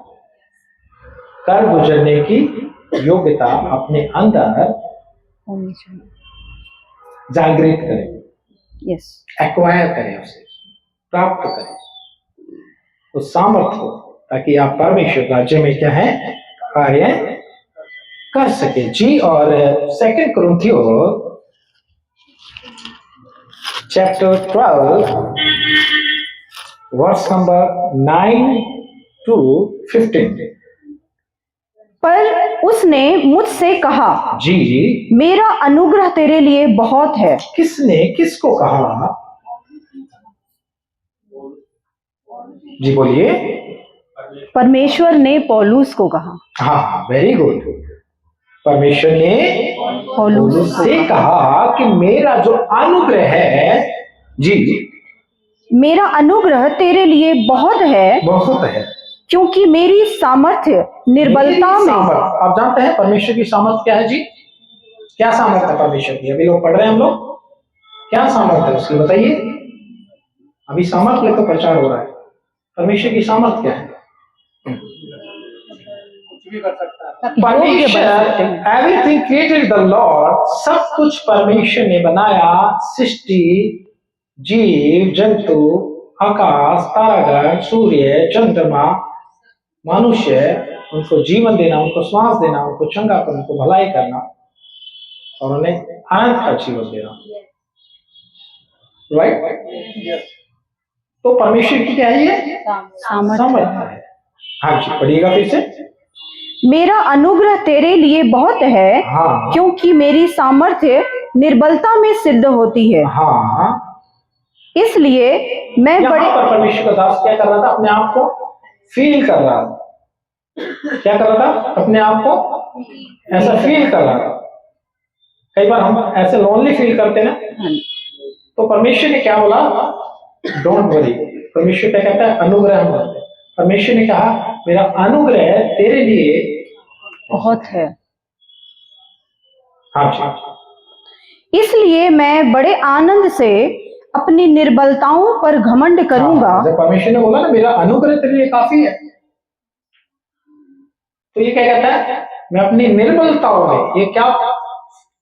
कर गुजरने की योग्यता अपने अंदर जागृत करें, यस, एक्वायर करें, उसे प्राप्त करें उस सामर्थ्य को, ताकि आप परमेश्वर राज्य में क्या है, कार्य कर सके। जी, और 2 कुरिन्थियों चैप्टर 12 वर्स नंबर 9-15। पर उसने मुझसे कहा, जी, मेरा अनुग्रह तेरे लिए बहुत है। किसने, किसको कहा? जी बोलिए। परमेश्वर ने पौलुस को कहा। हाँ, वेरी गुड। परमेश्वर ने पौलुस से कहा कि मेरा जो अनुग्रह है, जी, मेरा अनुग्रह तेरे लिए बहुत है, क्योंकि मेरी सामर्थ्य निर्बलता में। आप जानते हैं परमेश्वर की सामर्थ्य क्या है जी? क्या सामर्थ्य है परमेश्वर की? अभी लोग पढ़ रहे हैं हम लोग, क्या सामर्थ्य है उसकी बताइए। अभी सामर्थ्य लेकर प्रचार हो रहा है, परमेश्वर की सामर्थ्य क्या है? कुछ भी कर सकता है परमेश्वर। एवरीथिंग क्रिएटेड द लॉर्ड, सब कुछ परमेश्वर ने बनाया, सृष्टि, जीव जंतु, आकाश, तारागण, सूर्य, चंद्रमा, मनुष्य, उनको जीवन देना, उनको श्वास देना, उनको चंगा करना, उनको भलाई करना और उन्हें आनंद का जीवन देना। राइट? तो परमेश्वर की क्या है ये? सामर्थ्य है। हाँ जी, पढ़िएगा फिर से। मेरा अनुग्रह तेरे लिए बहुत है, हाँ, क्योंकि मेरी सामर्थ्य निर्बलता में सिद्ध होती है। हाँ, इसलिए मैं यहाँ बड़े पर परमेश्वर का दास क्या कर रहा था? अपने आप को फील कर रहा था। क्या कर रहा था? अपने आप को ऐसा फील कर रहा था। कई बार हम ऐसे लोनली फील करते ना, तो परमेश्वर ने क्या बोला? Don't worry. परमेश्वर क्या कहता है? अनुग्रह मत। परमेश्वर ने कहा मेरा अनुग्रह तेरे लिए बहुत है। हाँ जी। इसलिए मैं बड़े आनंद से अपनी निर्बलताओं पर घमंड करूंगा। हाँ, जब परमेश्वर ने बोला ना मेरा अनुग्रह तेरे लिए काफी है, तो ये क्या कहता है? मैं अपनी निर्बलताओं में, ये क्या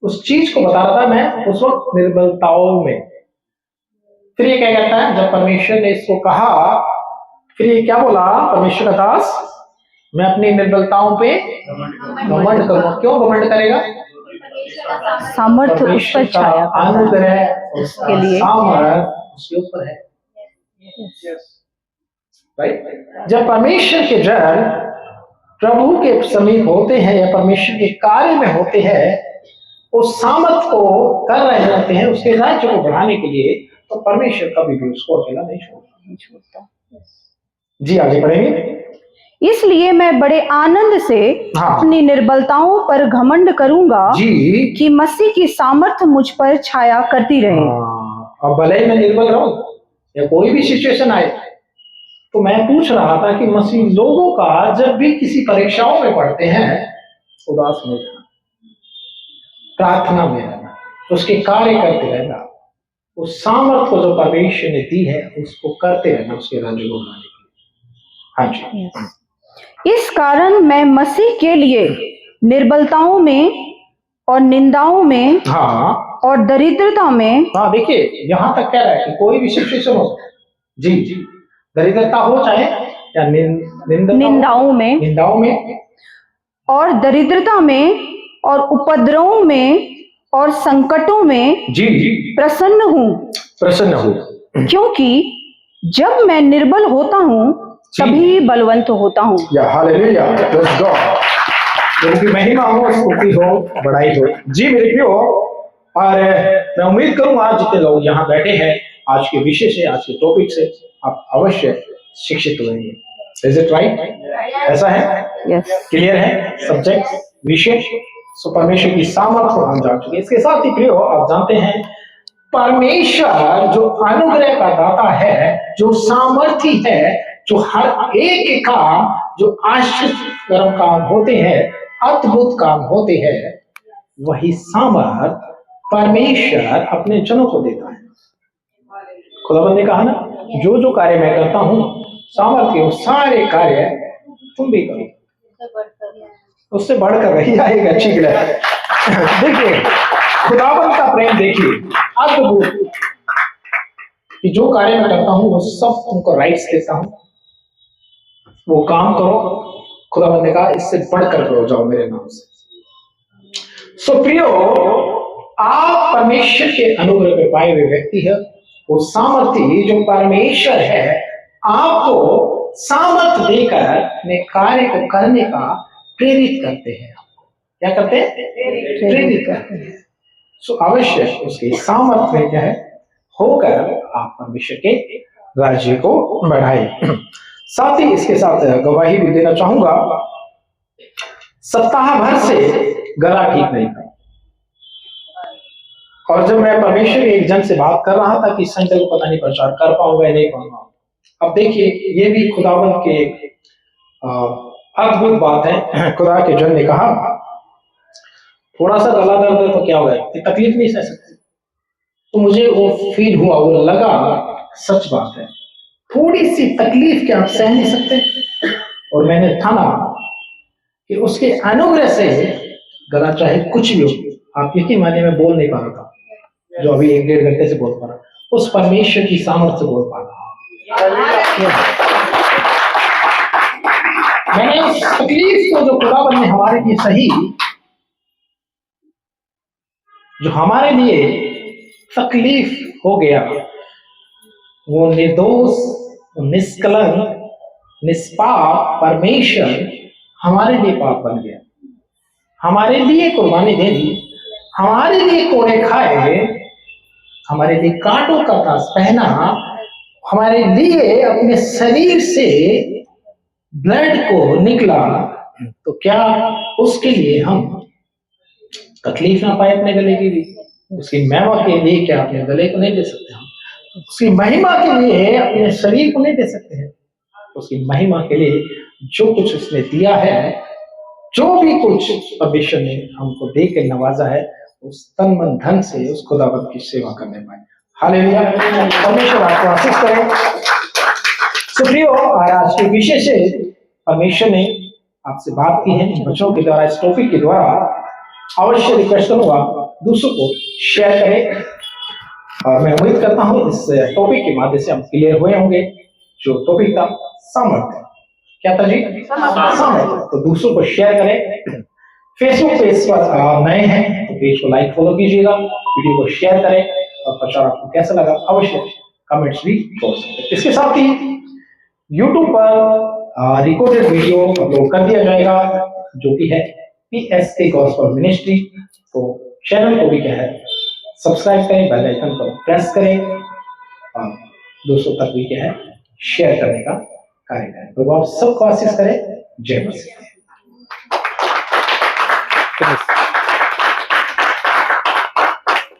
उस चीज को बता रहा था मैं उस वक्त निर्बलताओं में। फिर ये क्या कहता है? जब परमेश्वर ने इसको कहा, फिर ये क्या बोला परमेश्वर का दास? मैं अपनी निर्बलताओं पे घमंड करूंगा। क्यों घमंड करेगा? सामर्थ्य उस पर छाया अनुग्रह उसके लिए सामर्थ उसके ऊपर है। राइट? जब परमेश्वर के जन प्रभु के समीप होते हैं या परमेश्वर के कार्य में होते हैं, उस सामर्थ को कर रहे होते हैं उसके राज्य को बढ़ाने के लिए, तो परमेश्वर कभी भी उसको अकेला नहीं छोड़ता। जी आगे पढ़ेंगे। इसलिए मैं बड़े आनंद से अपनी निर्बलताओं पर घमंड करूंगा जी, कि मसीह की सामर्थ्य मुझ पर छाया करती रहे। अब भले ही मैं निर्बल रहूं या कोई भी सिचुएशन आए, तो मैं पूछ रहा था कि मसीह लोगों का जब भी किसी परीक्षाओं में पढ़ते हैं, उदास नहीं रहना, प्रार्थना में रहना, उसके कार्य करते रहना, उस सामर्थ को जो परमेश्वर ने दी है उसको करते रहना, उसके राज्य को बनाने के लिए। हाँ जी। इस कारण मैं मसीह के लिए निर्बलताओं में और निंदाओं में, हाँ, और दरिद्रता में, हाँ देखिए यहाँ तक कह रहा है कि कोई भी सिचुएशन हो, जी जी, दरिद्रता हो चाहे या निंदाओं में और दरिद्रता में और उपद्रवों में और संकटों में जी प्रसन्न हूँ, क्योंकि जब मैं निर्बल होता हूँ तभी बलवंत होता हूँ। Hallelujah, praise God. उनकी महिमा हो, स्तुति हो, बड़ाई हो। जी मेरे प्रियो, और मैं उम्मीद करूंगा जितने लोग यहाँ बैठे हैं आज के विषय से, आज के टॉपिक से आप अवश्य शिक्षित हुएंगे। Is it right? ऐसा है? क्लियर है सब्जेक्ट, विषय? सो परमेश्वर की सामर्थ्य को हम जान चुके। इसके साथ ही प्रियो, आप जानते हैं परमेश्वर जो अनुग्रह का दाता है, जो सामर्थी है, जो हर एक के काम जो आश्चर्यकरम काम होते हैं, अद्भुत काम होते हैं, वही सामर्थ परमेश्वर अपने जनों को देता है। खुदावंद ने कहा ना, जो जो कार्य मैं करता हूँ सामर्थ्य, वो सारे कार्य तुम भी करो, उससे बढ़कर रही आएगा। ठीक है, देखिए खुदावंद का प्रेम देखिए, अद्भुत, कि जो कार्य मैं करता हूँ वो सब तुमको राइट्स देता हूँ, वो काम करो। खुदावंद ने कहा इससे बढ़कर करो, जाओ मेरे नाम से। सो प्रियो, आप परमेश्वर के अनुग्रह पे पाए हुए व्यक्ति है। वो सामर्थ्य जो परमेश्वर है आपको सामर्थ्य देकर अपने कार्य को करने का प्रेरित करते हैं। क्या करते हैं? प्रेरित करते हैं। सो अवश्य उसके सामर्थ्य में क्या है होकर आप परमेश्वर के राज्य को बढ़ाए। साथ ही इसके साथ गवाही भी देना चाहूंगा, सप्ताह भर से गला ठीक नहीं था, और जब मैं परमेश्वर के एक जन से बात कर रहा था कि संडे को पता नहीं प्रचार कर पाऊंगा या नहीं पाऊंगा। अब देखिए ये भी खुदावंद के अद्भुत बात है। खुदा के जन ने कहा थोड़ा सा गला दर्द है तो क्या होगा, तकलीफ नहीं सह सकते। तो मुझे वो फील हुआ, वो लगा, सच बात है, थोड़ी सी तकलीफ क्या आप सह नहीं सकते। और मैंने ठाना कि उसके अनुग्रह से गला चाहे कुछ भी हो, आप यकीन मानिए मैं बोल नहीं पा रहा था जो अभी 1-1.5 घंटे से बोल पा रहा, उस परमेश्वर की सामर्थ्य से बोल पा रहा। मैंने उस तकलीफ को जो खुदाबंद ने हमारे लिए सही, जो हमारे लिए तकलीफ हो गया, वो निर्दोष, निष्कलंक, निष्पाप परमेश्वर हमारे लिए पाप बन गया, हमारे लिए कुर्बानी दे दी, हमारे लिए कोड़े खाए, हमारे लिए कांटों का ताज पहना, हमारे लिए अपने शरीर से ब्लड को निकला। तो क्या उसके लिए हम तकलीफ ना पाए अपने गले की भी? उसकी महिमा के लिए क्या अपने गले को नहीं दे सकते हम? उसकी महिमा के लिए अपने शरीर को नहीं दे सकते हैं? उसकी महिमा के लिए जो कुछ उसने दिया है, जो भी कुछ परमेश्वर ने हमको दे के नवाजा है, उस तन मन धन से उस खुदावंत की सेवा करने पाए। हालेलुया। परमेश्वर आपको आशीष करे। सुप्रियो, आज के विषय से परमेश्वर ने आपसे बात की है बच्चों के द्वारा, इस टॉपिक के द्वारा। अवश्य रिक्वेस्ट करूंगा दूसरों को शेयर करें, और मैं उम्मीद करता हूं इस टॉपिक के माध्यम से हम क्लियर हुए होंगे। जो टॉपिक था सामर्थ्य, क्या था जी? सामर्थ्य। तो दूसरों को शेयर करें। फेसबुक पेज पर नए हैं तो पेज को लाइक फॉलो कीजिएगा, वीडियो को शेयर करें, और प्रचार आपको कैसा लगा अवश्य कमेंट्स भी छोड़ सकते हैं। इसके साथ ही यूट्यूब पर रिकॉर्डेड वीडियो अपलोड कर दिया जाएगा, जो कि है PSK गॉस्पेल मिनिस्ट्री। तो चैनल को भी क्या है सब्सक्राइब करें, बेल आइकन को प्रेस करें, और दोस्तों तक भी क्या है शेयर करने का कार्य करें। तो आप सबको आशीष करें। जय मसीह।